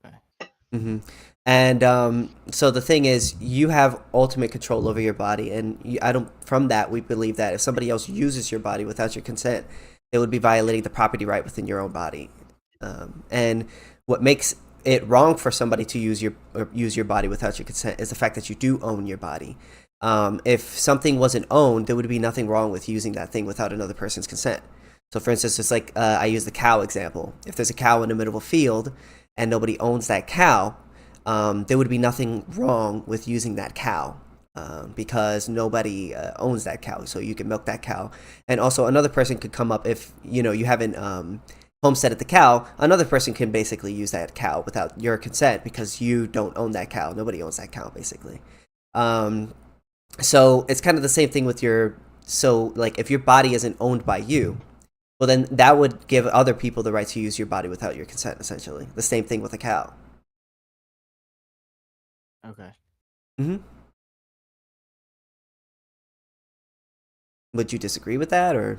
Okay. Mm-hmm. And so the thing is, you have ultimate control over your body, and I don't. From that, we believe that if somebody else uses your body without your consent, it would be violating the property right within your own body. And what makes it wrong for somebody to use your body without your consent is the fact that you do own your body. If something wasn't owned, there would be nothing wrong with using that thing without another person's consent. So, for instance, it's like I use the cow example. If there's a cow in the middle of a field and nobody owns that cow, there would be nothing wrong with using that cow because nobody owns that cow. So you can milk that cow. And also, another person could come up if you haven't homesteaded the cow. Another person can basically use that cow without your consent because you don't own that cow. Nobody owns that cow, basically. So it's kind of the same thing with like if your body isn't owned by you, well then that would give other people the right to use your body without your consent, essentially. The same thing with a cow. Okay. Mm-hmm. Would you disagree with that, or?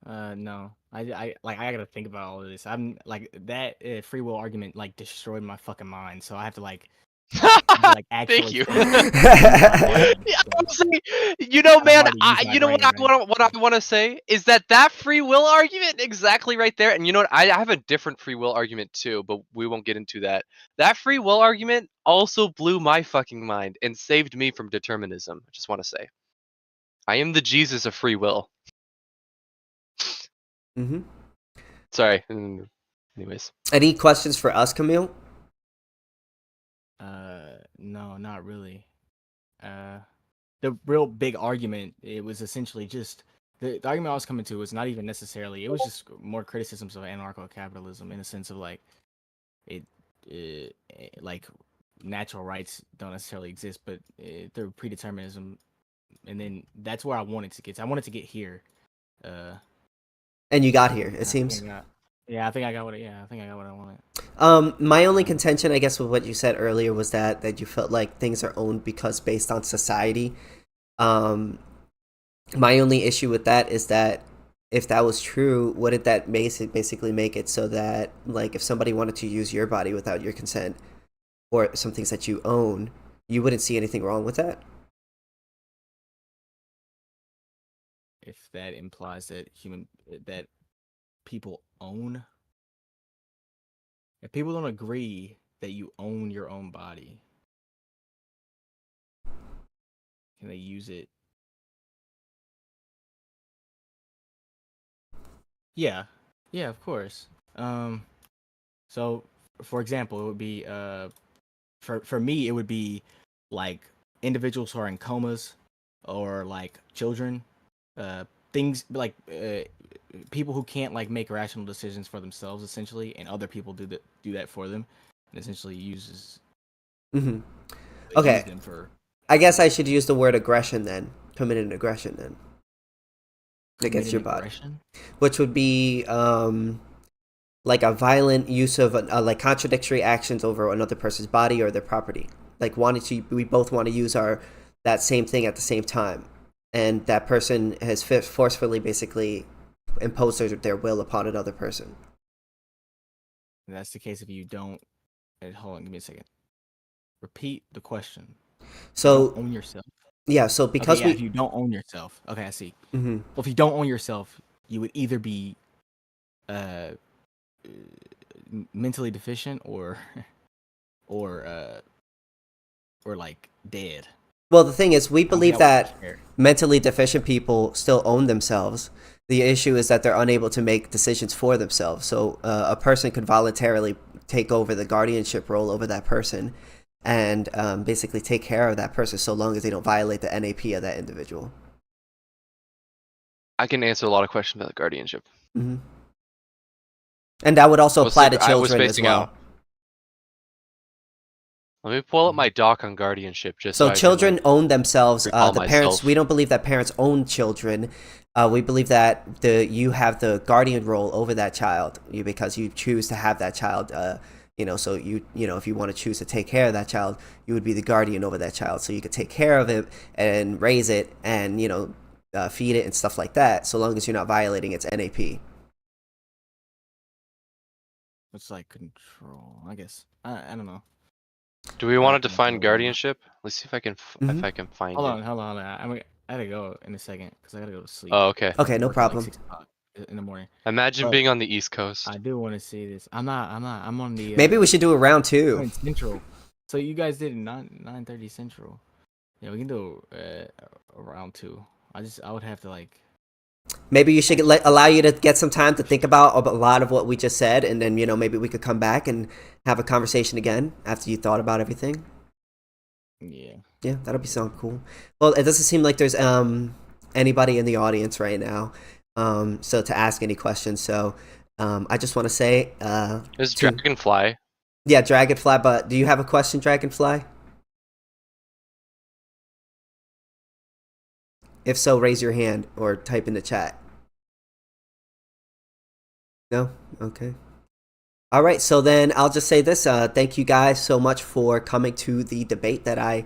No. I gotta think about all of this. I'm like that free will argument like destroyed my fucking mind. So I have to like Thank actually you. think about my brain. Yeah, So honestly, kinda man, hard to use my you know brain, right? what I want to say is that free will argument exactly right there. And you know what? I have a different free will argument too, but we won't get into that. That free will argument also blew my fucking mind and saved me from determinism. I just want to say, I am the Jesus of free will. Mm-hmm. Sorry. Anyways. Any questions for us, Camille? No, not really. The real big argument, it was essentially just the argument I was coming to was not even necessarily. It was just more criticisms of anarcho-capitalism in the sense of like it, like natural rights don't necessarily exist, but through predeterminism, and then that's where I wanted to get. I wanted to get here. And you got here, it I seems. think I got, yeah, I think I got what. Yeah, I think I got what I wanted. My only contention, I guess, with what you said earlier was that you felt like things are owned because based on society. My only issue with that is that if that was true, wouldn't that basically make it so that, like, if somebody wanted to use your body without your consent or some things that you own, you wouldn't see anything wrong with that? If that implies that that people own, if people don't agree that you own your own body, can they use it? Yeah, of course. So for example, it would be for me it would be like individuals who are in comas or like children, things like people who can't like make rational decisions for themselves essentially, and other people do that for them, and essentially uses Mm-hmm. use Okay. them for. I guess I should use the word aggression then. Commit an aggression then against your body, Aggression? which would be like a violent use of like contradictory actions over another person's body or their property. Like we both want to use that same thing at the same time, and that person has forcefully basically imposed their will upon another person. And that's the case if you don't. Hold on, give me a second. Repeat the question. So You don't own yourself. yeah, so because if you don't own yourself, okay, I see. Mm-hmm. Well, if you don't own yourself, you would either be mentally deficient or like dead. Well, the thing is, we believe that fair. mentally deficient people still own themselves. The issue is that they're unable to make decisions for themselves. So a person could voluntarily take over the guardianship role over that person and basically take care of that person so long as they don't violate the NAP of that individual. I can answer a lot of questions about guardianship. Mm-hmm. And that would also apply to I was children as spacing well. out. Let me pull up my doc on guardianship just So I can, children like, own themselves. recall The parents. myself. We don't believe that parents own children. We believe that you have the guardian role over that child because you choose to have that child. So if you want to choose to take care of that child, you would be the guardian over that child. So you could take care of it and raise it and feed it and stuff like that. So long as you're not violating its NAP. It's like control, I guess. I don't know. Do we want to Control define or not. guardianship? Let's see if I can Mhm. if I can find Hold it. on. I gotta go in a second because I gotta go to sleep. Oh, okay. Okay, no Work at, like, problem. 6 o'clock in the morning. Imagine But being on the East Coast. I do want to see this. I'm not. I'm on the. Maybe we should do a round I'm two. in Central. So you guys did 9:30 Central. Yeah, we can do a round 2. I would have to like. Maybe you should allow you to get some time to think about a lot of what we just said, and then maybe we could come back and have a conversation again after you thought about everything. Yeah. Yeah, that'll be so cool. Well, it doesn't seem like there's anybody in the audience right now, so to ask any questions. So I just want to say, Is Dragonfly? Yeah, Dragonfly. But do you have a question, Dragonfly? If so, raise your hand or type in the chat. No? Okay. All right, so then I'll just say this. Thank you guys so much for coming to the debate that I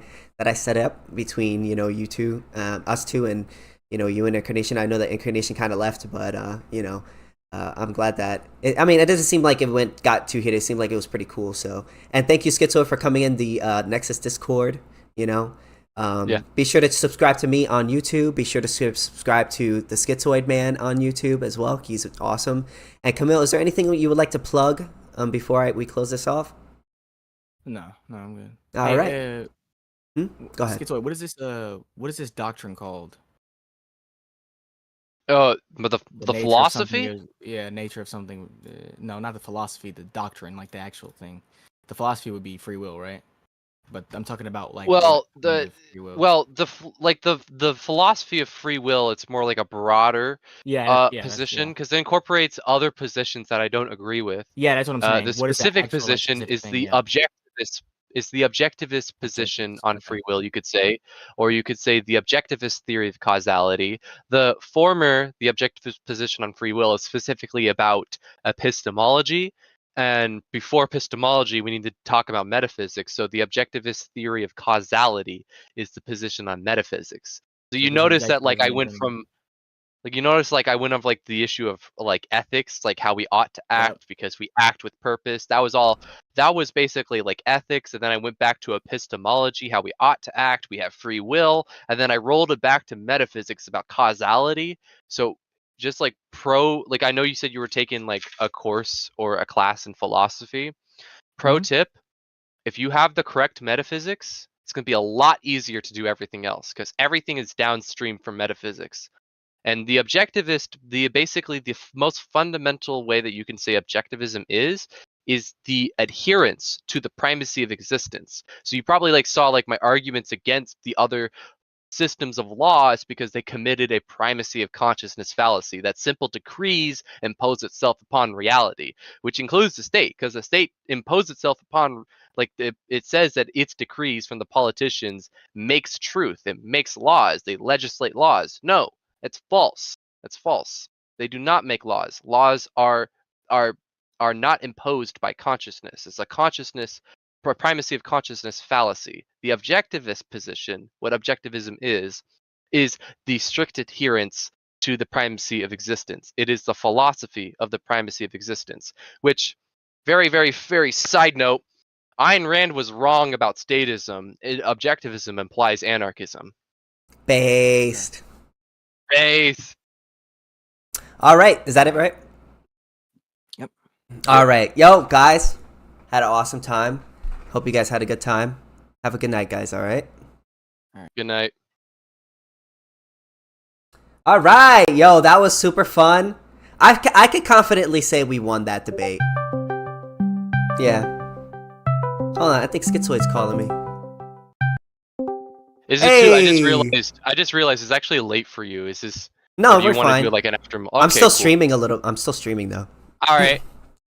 set up between you two, us two, and you and Incarnation. I know that Incarnation kind of left, but I'm glad that it doesn't seem like it got too heated. It seemed like it was pretty cool. So, and thank you, Schizoid, for coming in the Nexus Discord. Yeah. Be sure to subscribe to me on YouTube. Be sure to subscribe to the Schizoid Man on YouTube as well. He's awesome. And Kamil, is there anything you would like to plug before we close this off? No, I'm good. All right. Go ahead. Schizoid, what is this doctrine called? But the nature of philosophy? something nature of something. No, not the philosophy. The doctrine, like the actual thing. The philosophy would be free will, right? but I'm talking about like Well, what the free will. well the the philosophy of free will, it's more like a broader position because it incorporates other positions that I don't agree with. That's what I'm saying. The What is the specific actual like, position specific is thing? the Yeah, objectivist position objectives. on Okay. free will, you could say, or you could say the objectivist theory of causality. The former, the objectivist position on free will, is specifically about epistemology. And before epistemology, we need to talk about metaphysics. So the objectivist theory of causality is the position on metaphysics. So So you does notice that like I objectivism went then? from like you notice like I went of like the issue of like ethics, like how we ought to act because we act with purpose. That was basically like ethics, and then I went back to epistemology, how we ought to act, we have free will, and then I rolled it back to metaphysics about causality. So just like like I know you said you were taking like a course or a class in philosophy. Pro Mhm. tip, if you have the correct metaphysics, it's going to be a lot easier to do everything else because everything is downstream from metaphysics. And the objectivist, basically the most fundamental way that you can say objectivism is the adherence to the primacy of existence. So you probably like saw like my arguments against the other systems of law is because they committed a primacy of consciousness fallacy, that simple decrees impose itself upon reality, which includes the state, because the state imposed itself upon, like it says that its decrees from the politicians makes truth, it makes laws, they legislate laws. No, it's false. That's false. They do not make laws. Laws are are not imposed by consciousness. It's a consciousness primacy of consciousness fallacy. The objectivist position, what objectivism is the strict adherence to the primacy of existence. It is the philosophy of the primacy of existence, which, very, very, very side note, Ayn Rand was wrong about statism. Objectivism implies anarchism. Based. Base. All right. Is that it, right? Yep. All right. Yo, guys. Had an awesome time. Hope you guys had a good time. Have a good night, guys. All right. Good night. All right. Yo, that was super fun. I could confidently say we won that debate. Yeah. Hold on. I think Schizoid's calling me. Is it too? I just realized it's actually late for you. Is this? No, do you we're want to fine. do like an after? Okay, I'm still cool. streaming a little. I'm still streaming though. All right.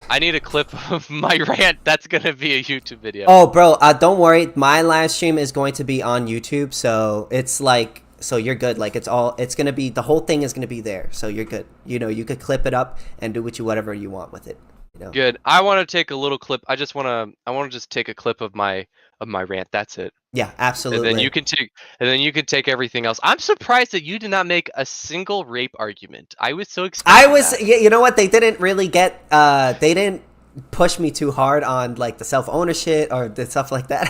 I need a clip of my rant. That's gonna be a YouTube video. Oh, bro, don't worry. My live stream is going to be on YouTube, so it's like, so you're good. Like it's gonna be, the whole thing is gonna be there, so you're good. You know, you could clip it up and do whatever you want with it. You know. Good. I want to take a little clip. I want to just take a clip of my rant. That's it. Yeah, absolutely. And then you can take everything else. I'm surprised that you did not make a single rape argument. I was so excited. You know what? They didn't really get. They didn't push me too hard on like the self ownership or the stuff like that.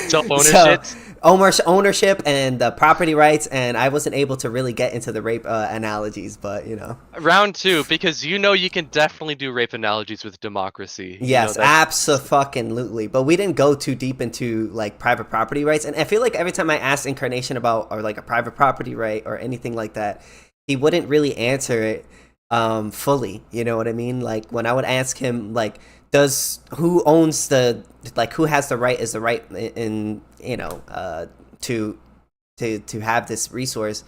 Self ownership. Ownership and the property rights, and I wasn't able to really get into the rape analogies, but you know. Round 2, because you can definitely do rape analogies with democracy. Yes, absolutely. But we didn't go too deep into like private property rights, and I feel like every time I asked Incarnation about or like a private property right or anything like that, he wouldn't really answer it fully. You know what I mean? Like when I would ask him like, who owns the, like, who has the right, is the right in you know to have this resource,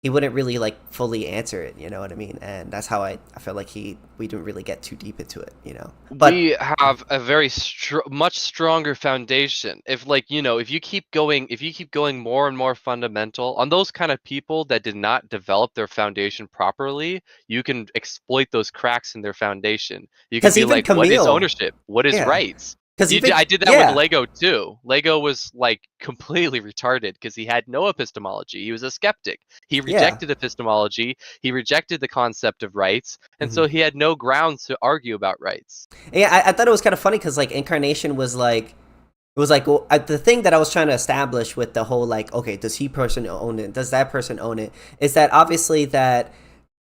he wouldn't really like fully answer it. You know what I mean? And that's how I feel like we didn't really get too deep into it. You know, but we have a very much stronger foundation. If like if you keep going more and more fundamental on those kind of people that did not develop their foundation properly, you can exploit those cracks in their foundation. You can be like, Kamil, what is ownership? What is rights? I did that with Lego too. Lego was like completely retarded because he had no epistemology. He was a skeptic. He rejected epistemology. He rejected the concept of rights, and so he had no grounds to argue about rights. Yeah, I thought it was kind of funny because like Incarnation was like, it was like, well, the thing that I was trying to establish with the whole like, okay, does he person own it? Does that person own it? Is that obviously that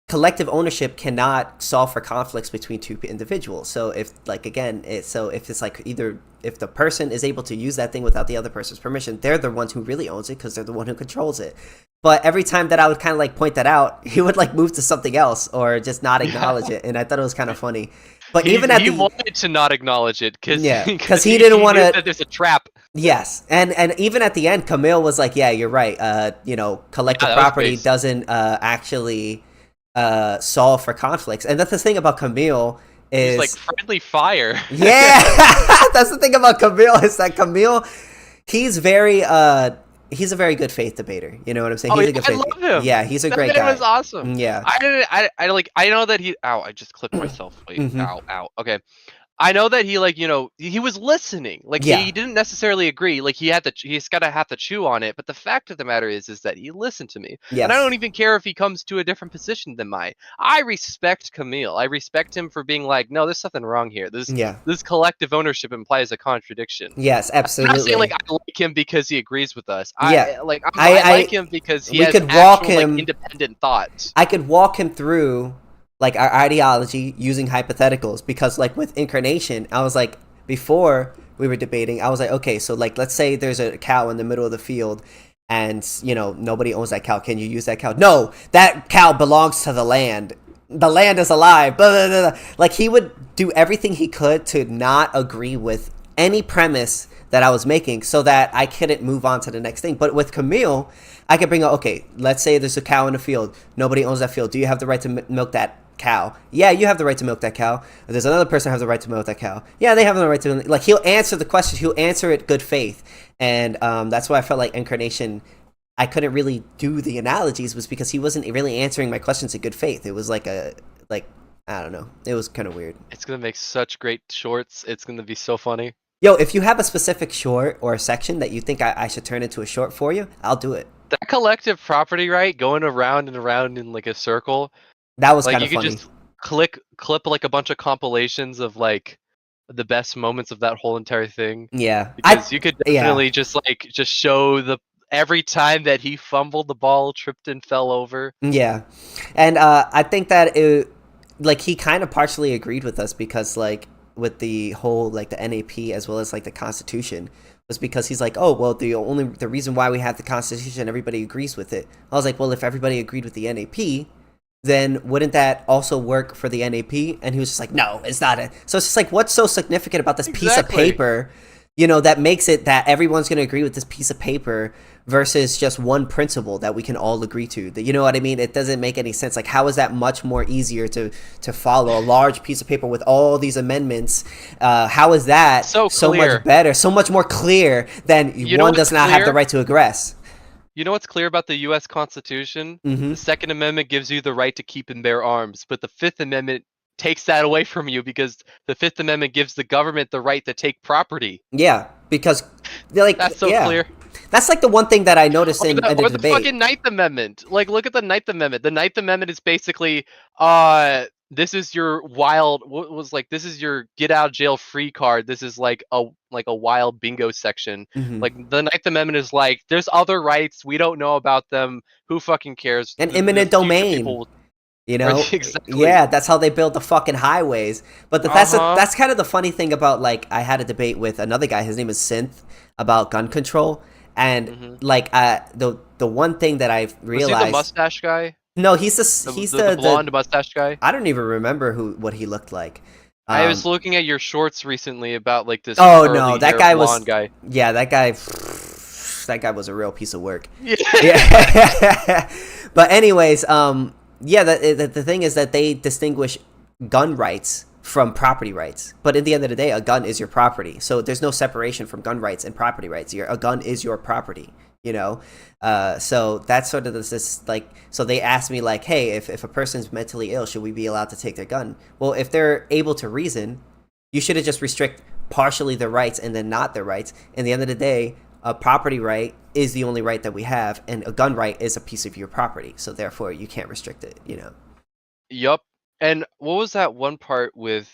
collective ownership cannot solve for conflicts between two individuals. So if like again, if it's like either if the person is able to use that thing without the other person's permission, they're the ones who really owns it because they're the one who controls it. But every time that I would kind of like point that out, he would like move to something else or just not acknowledge it, and I thought it was kind of funny. But he wanted to not acknowledge it because he didn't want to. That there's a trap. Yes, and even at the end, Kamil was like, "Yeah, you're right. Collective that was property based. doesn't actually solve for conflicts." And that's the thing about Kamil is, He's like friendly fire. yeah, that's the thing about Kamil is that Kamil, he's he's a very good faith debater. You know what I'm saying? Oh, He's yeah, a good I faith. love him. Yeah, he's a That great man guy. was awesome. Yeah. I know that he. Ow! I just clipped myself. Wait. Mhm. Ow! Okay. I know that he he was listening. Like Yeah. he didn't necessarily agree. Like he's gotta have to chew on it. But the fact of the matter is that he listened to me. Yes. And I don't even care if he comes to a different position than mine. I respect Camille. I respect him for being like, no, there's something wrong here. Yeah. This collective ownership implies a contradiction. Yes, I'm absolutely. not saying like I like him because he agrees with us. Yeah. I like him because he we has could actual, walk him- like, independent thoughts. I could walk him through like our ideology using hypotheticals, because like with Incarnation, I was like, before we were debating, I was like, okay, so like let's say there's a cow in the middle of the field and nobody owns that cow. Can you use that cow? No, that cow belongs to the land. The land is alive. Blah, blah, blah, blah. Like he would do everything he could to not agree with any premise that I was making so that I couldn't move on to the next thing. But with Camille, I could bring up, okay, let's say there's a cow in the field. Nobody owns that field. Do you have the right to milk that cow? Yeah, you have the right to milk that cow. There's another person who has the right to milk that cow. Yeah, they have the right to. Like, he'll answer the question. He'll answer it good faith. And that's why I felt like Incarnation, I couldn't really do the analogies, was because he wasn't really answering my questions in good faith. It was like I don't know. It was kind of weird. It's gonna make such great shorts. It's gonna be so funny. Yo, if you have a specific short or a section that you think I should turn into a short for you, I'll do it. That collective property right going around and around in like a circle. That was Like kind you of could funny. just clip like a bunch of compilations of like the best moments of that whole entire thing. Yeah. Because you could yeah. definitely just show the every time that he fumbled the ball, tripped and fell over. Yeah. And I think that like he kind of partially agreed with us, because like with the whole like the NAP as well as like the Constitution, was because he's like, oh well, the reason why we have the Constitution, everybody agrees with it. I was like, well, if everybody agreed with the NAP, then wouldn't that also work for the NAP? And he was just like, no, it's not. So it's just like, what's so significant about this piece of paper, that makes it that everyone's going to agree with this piece of paper versus just one principle that we can all agree to? You know what I mean? It doesn't make any sense. Like, how is that much more easier to follow? A large piece of paper with all these amendments. How is that so much better, so much more clear than one does not have the right to aggress? You know what's clear about the U.S. Constitution? Mm-hmm. The Second Amendment gives you the right to keep and bear arms, but the Fifth Amendment takes that away from you, because the Fifth Amendment gives the government the right to take property. Yeah, because like that's so clear. That's like the one thing that I noticed in the debate. The fucking Ninth Amendment. Like, look at the Ninth Amendment. The Ninth Amendment is basically, this is your this is your get out of jail free card. This is like a wild bingo section. Mm-hmm. Like, the Ninth Amendment is like, there's other rights, we don't know about them. Who fucking cares? An eminent domain. Exactly. Yeah, that's how they build the fucking highways. But that's kind of the funny thing about, like, I had a debate with another guy. His name is Synth, about gun control, and like the one thing that I've realized. Was he the mustache guy? No, he's the blonde mustache guy. I don't even remember what he looked like. I was looking at your shorts recently about like this. Oh no, that guy was. Guy. Yeah, that guy was a real piece of work. Yeah. But anyways, yeah, the thing is that they distinguish gun rights from property rights. But at the end of the day, a gun is your property. So there's no separation from gun rights and property rights. A gun is your property, So that's sort of this like, so they asked me like, hey, if a person's mentally ill, should we be allowed to take their gun? Well, if they're able to reason, you should have just restrict partially their rights and then not their rights. In the end of the day, a property right is the only right that we have, and a gun right is a piece of your property. So therefore, you can't restrict it, Yup. And what was that one part with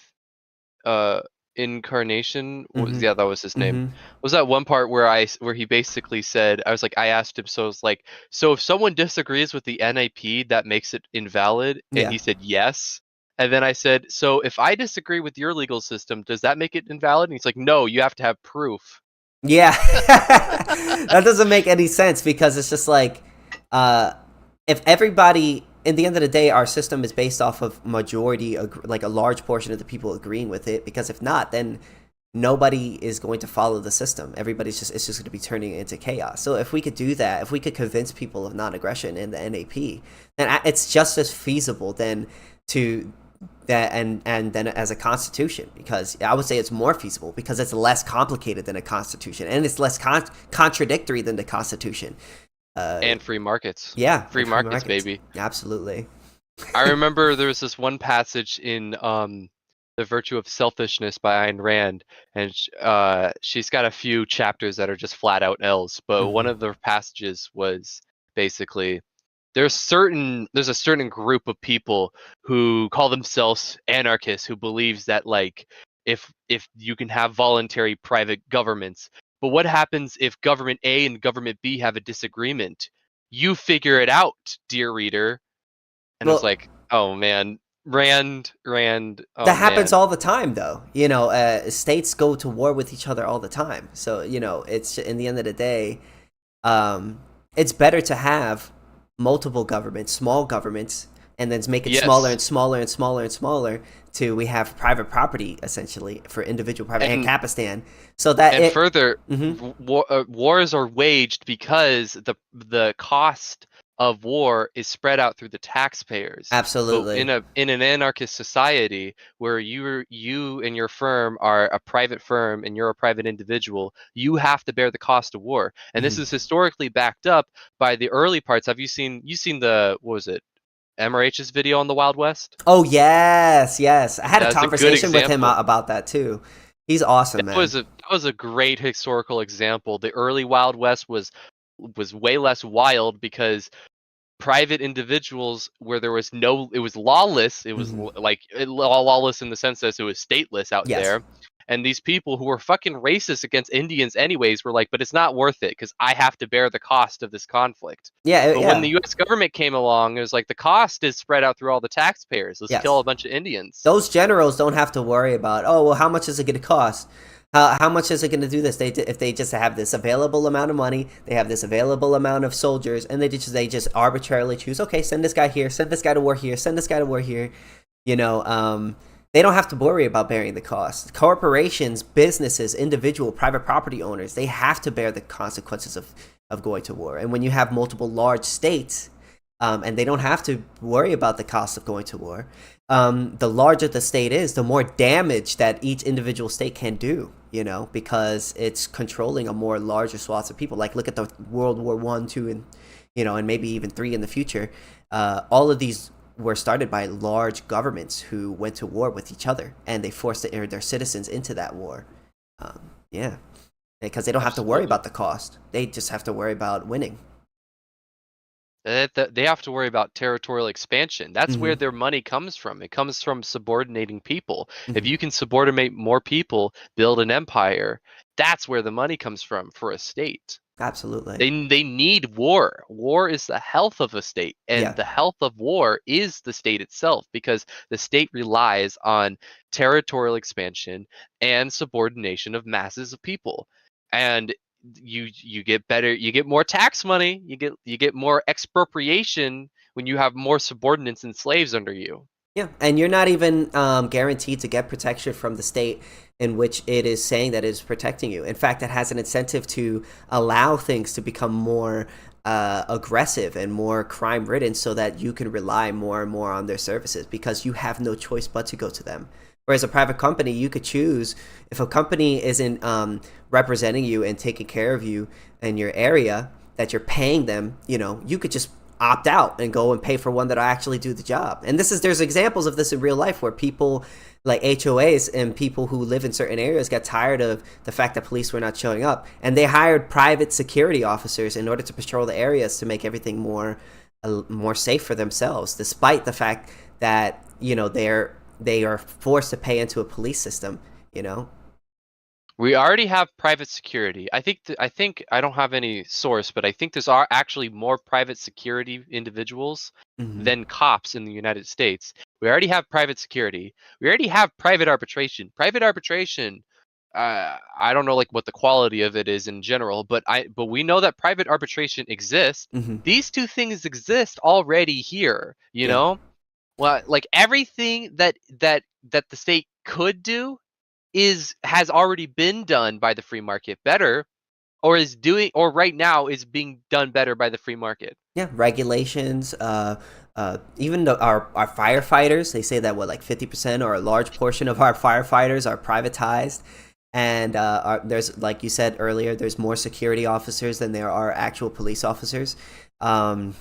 Incarnation? Mm-hmm. Yeah, that was his name. Mm-hmm. Was that one part where he basically said, I asked him, so if someone disagrees with the NAP, that makes it invalid? And he said yes. And then I said, so if I disagree with your legal system, does that make it invalid? And he's like, no, you have to have proof. Yeah. That doesn't make any sense, because it's just like, if everybody, in the end of the day, our system is based off of majority, like a large portion of the people agreeing with it, because if not, then nobody is going to follow the system. It's just going to be turning into chaos. So if we could do that, if we could convince people of non-aggression in the NAP, then it's just as feasible then to that and then as a constitution, because I would say it's more feasible because it's less complicated than a constitution and it's less contradictory than the constitution. And free markets. Yeah, Free markets, baby. Absolutely. I remember there was this one passage in The Virtue of Selfishness by Ayn Rand, and she's got a few chapters that are just flat out L's, but one of the passages was basically there's a certain group of people who call themselves anarchists who believes that like if you can have voluntary private governments, but what happens if government A and government B have a disagreement? You figure it out, dear reader. And I was like, oh man, Rand. Oh, that happens man. all the time, though. States go to war with each other all the time. So it's in the end of the day, it's better to have multiple governments, small governments, and then make it smaller and smaller and smaller and smaller till we have private property essentially for individual private and Capistan. So that further, wars are waged because the cost of war is spread out through the taxpayers. Absolutely. But in an anarchist society where you and your firm are a private firm and you're a private individual, you have to bear the cost of war. And this is historically backed up by the early parts. Have you seen the, what was it, MRH's video on the Wild West? Oh yes. I had a conversation with him about that too. He's awesome, man. That was a great historical example. The early Wild West was way less wild because private individuals where there was it was lawless. It was like lawless in the sense that it was stateless out there. And these people who were fucking racist against Indians anyways were like, but it's not worth it because I have to bear the cost of this conflict. But when the U.S. government came along, it was like the cost is spread out through all the taxpayers. Let's kill a bunch of Indians. Those generals don't have to worry about, oh, well, how much is it going to cost? How much is it going to do this? If they just have this available amount of money, they have this available amount of soldiers, and they just arbitrarily choose, okay, send this guy here, send this guy to war here, send this guy to war here. They don't have to worry about bearing the cost. Corporations, businesses, individual, private property owners, they have to bear the consequences of going to war. And when you have multiple large states, and they don't have to worry about the cost of going to war, the larger the state is, the more damage that each individual state can do, because it's controlling a more larger swath of people. Like, look at the World War I, II, and, and maybe even III in the future. All of these were started by large governments who went to war with each other, and they forced their citizens into that war. Because they don't have to worry about the cost. They just have to worry about winning. They have to worry about territorial expansion. That's where their money comes from. It comes from subordinating people. If you can subordinate more people, build an empire, that's where the money comes from for a state. Absolutely. They need war. War is the health of a state, and the health of war is the state itself, because the state relies on territorial expansion and subordination of masses of people. And you get more tax money, you get more expropriation when you have more subordinates and slaves under you. Yeah, and you're not even guaranteed to get protection from the state in which it is saying that it is protecting you. In fact, it has an incentive to allow things to become more aggressive and more crime-ridden so that you can rely more and more on their services because you have no choice but to go to them. Whereas a private company, you could choose, if a company isn't representing you and taking care of you in your area that you're paying them, you could just opt out and go and pay for one that'll actually do the job. And there's examples of this in real life where people like HOAs and people who live in certain areas got tired of the fact that police were not showing up, and they hired private security officers in order to patrol the areas to make everything more safe for themselves, despite the fact that they are forced to pay into a police system. We already have private security. I think I don't have any source, but I think there's actually more private security individuals than cops in the United States. We already have private security. We already have private arbitration. Private arbitration, I don't know like what the quality of it is in general, but we know that private arbitration exists. These two things exist already here, you know? Well, like everything that the state could do has already been done by the free market better, or right now is being done better by the free market? Yeah, regulations. Even our firefighters, they say that like 50% or a large portion of our firefighters are privatized, and there's, like you said earlier, there's more security officers than there are actual police officers. All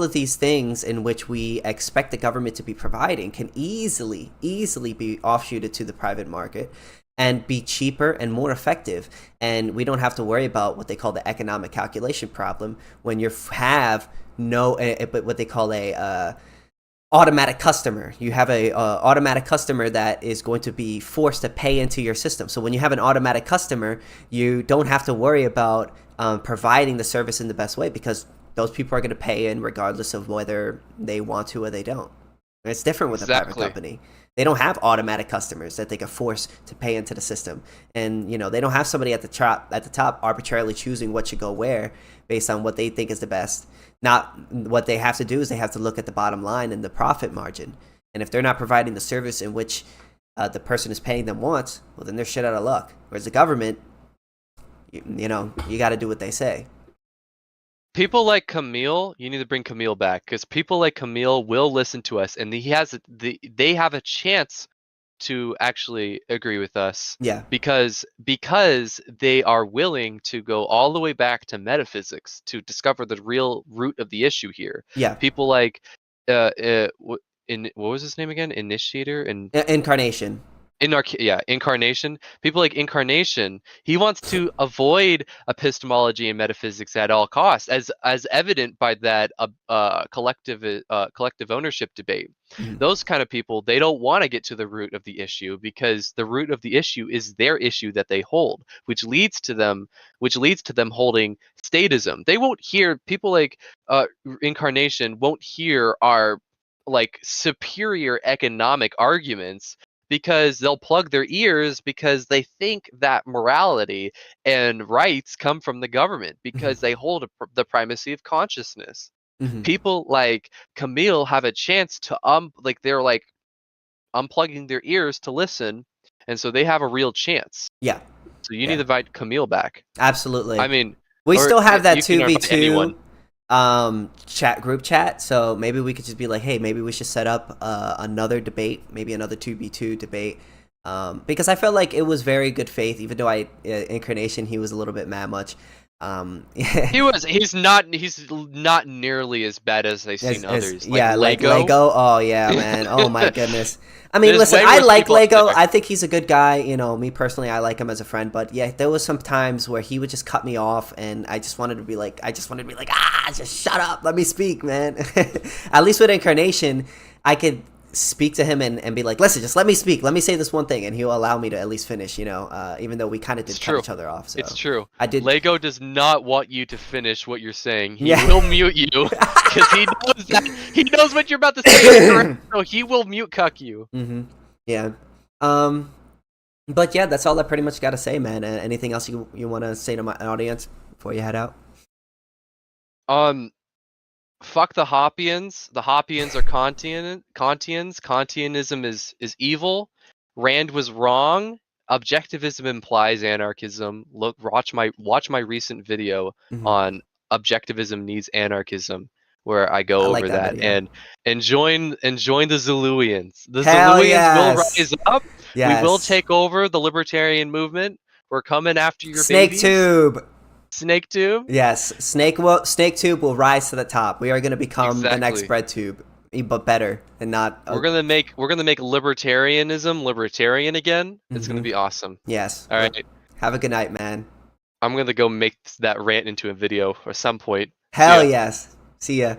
of these things in which we expect the government to be providing can easily be offshooted to the private market and be cheaper and more effective. And we don't have to worry about what they call the economic calculation problem when you have what they call a automatic customer. You have a automatic customer that is going to be forced to pay into your system. So when you have an automatic customer, you don't have to worry about providing the service in the best way, because those people are going to pay in regardless of whether they want to or they don't. And it's different with a private company. They don't have automatic customers that they can force to pay into the system. And, they don't have somebody at the top arbitrarily choosing what should go where based on what they think is the best. Not what they have to do is they have to look at the bottom line and the profit margin. And if they're not providing the service in which the person is paying them wants, well, then they're shit out of luck. Whereas the government, you got to do what they say. People like Kamil, you need to bring Kamil back, because people like Kamil will listen to us, and they have a chance to actually agree with us. Yeah. Because they are willing to go all the way back to metaphysics to discover the real root of the issue here. Yeah. People like what was his name again? Initiator and Incarnation. Incarnation. People like Incarnation, he wants to avoid epistemology and metaphysics at all costs, as evident by that collective ownership debate. Mm-hmm. Those kind of people, they don't want to get to the root of the issue, because the root of the issue is their issue that they hold, which leads to them holding statism. They won't hear, people like Incarnation won't hear our like superior economic arguments, because they'll plug their ears, because they think that morality and rights come from the government, because they hold the primacy of consciousness. Mm-hmm. People like Kamil have a chance to they're like unplugging their ears to listen, and so they have a real chance. Yeah. So you need to invite Kamil back. Absolutely. I mean, we still have that 2v2 group chat, so maybe we could just be like, hey, maybe we should set up another debate, maybe another 2v2 debate, because I felt like it was very good faith, even though Incarnation, he was a little bit mad much. He's not nearly as bad as I've seen others. Like Lego. Oh yeah, man. Oh my goodness. I mean, There's listen, I like Lego. there. I think he's a good guy. Me personally, I like him as a friend. But yeah, there was some times where he would just cut me off, and I just wanted to be like, just shut up, let me speak, man. At least with Incarnation, I could speak to him and be like, listen, just let me speak, let me say this one thing, and he'll allow me to at least finish, even though we kind of did cut each other off. So it's true. I did. Lego does not want you to finish what you're saying. He will mute you, because he knows what you're about to say is correct, so he will mute cuck you. Mm-hmm. Yeah. But yeah, that's all I pretty much got to say, man. Anything else you want to say to my audience before you head out? Fuck the Hoppians. The Hoppians are Kantians. Kantianism is evil. Rand was wrong. Objectivism implies anarchism. Watch my recent video on objectivism needs anarchism, where I go over that and join the Zuluians. The Zuluians will rise up. Yes. We will take over the libertarian movement. We're coming after your Snake babies. Tube. Snake Tube? Yes, Snake Tube will rise to the top. We are going to become the next bread tube, but better and not. We're gonna make libertarianism libertarian again. It's gonna be awesome. Yes. All right. Have a good night, man. I'm gonna go make that rant into a video at some point. Hell yes. See ya.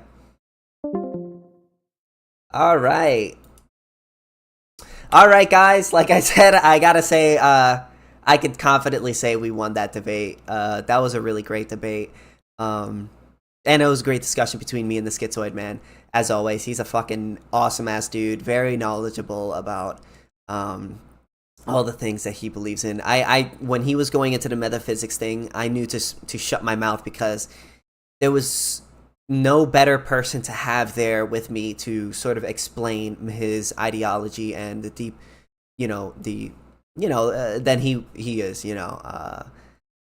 All right, guys. Like I said, I gotta say, I could confidently say we won that debate. That was a really great debate. And it was a great discussion between me and the Schizoid, man. As always, he's a fucking awesome ass dude, very knowledgeable about all the things that he believes in. I when he was going into the metaphysics thing, I knew to shut my mouth, because there was no better person to have there with me to sort of explain his ideology and the deep than he is.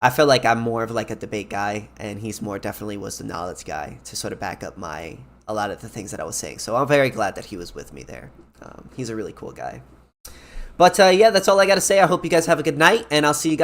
I feel like I'm more of like a debate guy, and he's more definitely was the knowledge guy to sort of back up a lot of the things that I was saying. So I'm very glad that he was with me there. He's a really cool guy. But yeah, that's all I got to say. I hope you guys have a good night, and I'll see you guys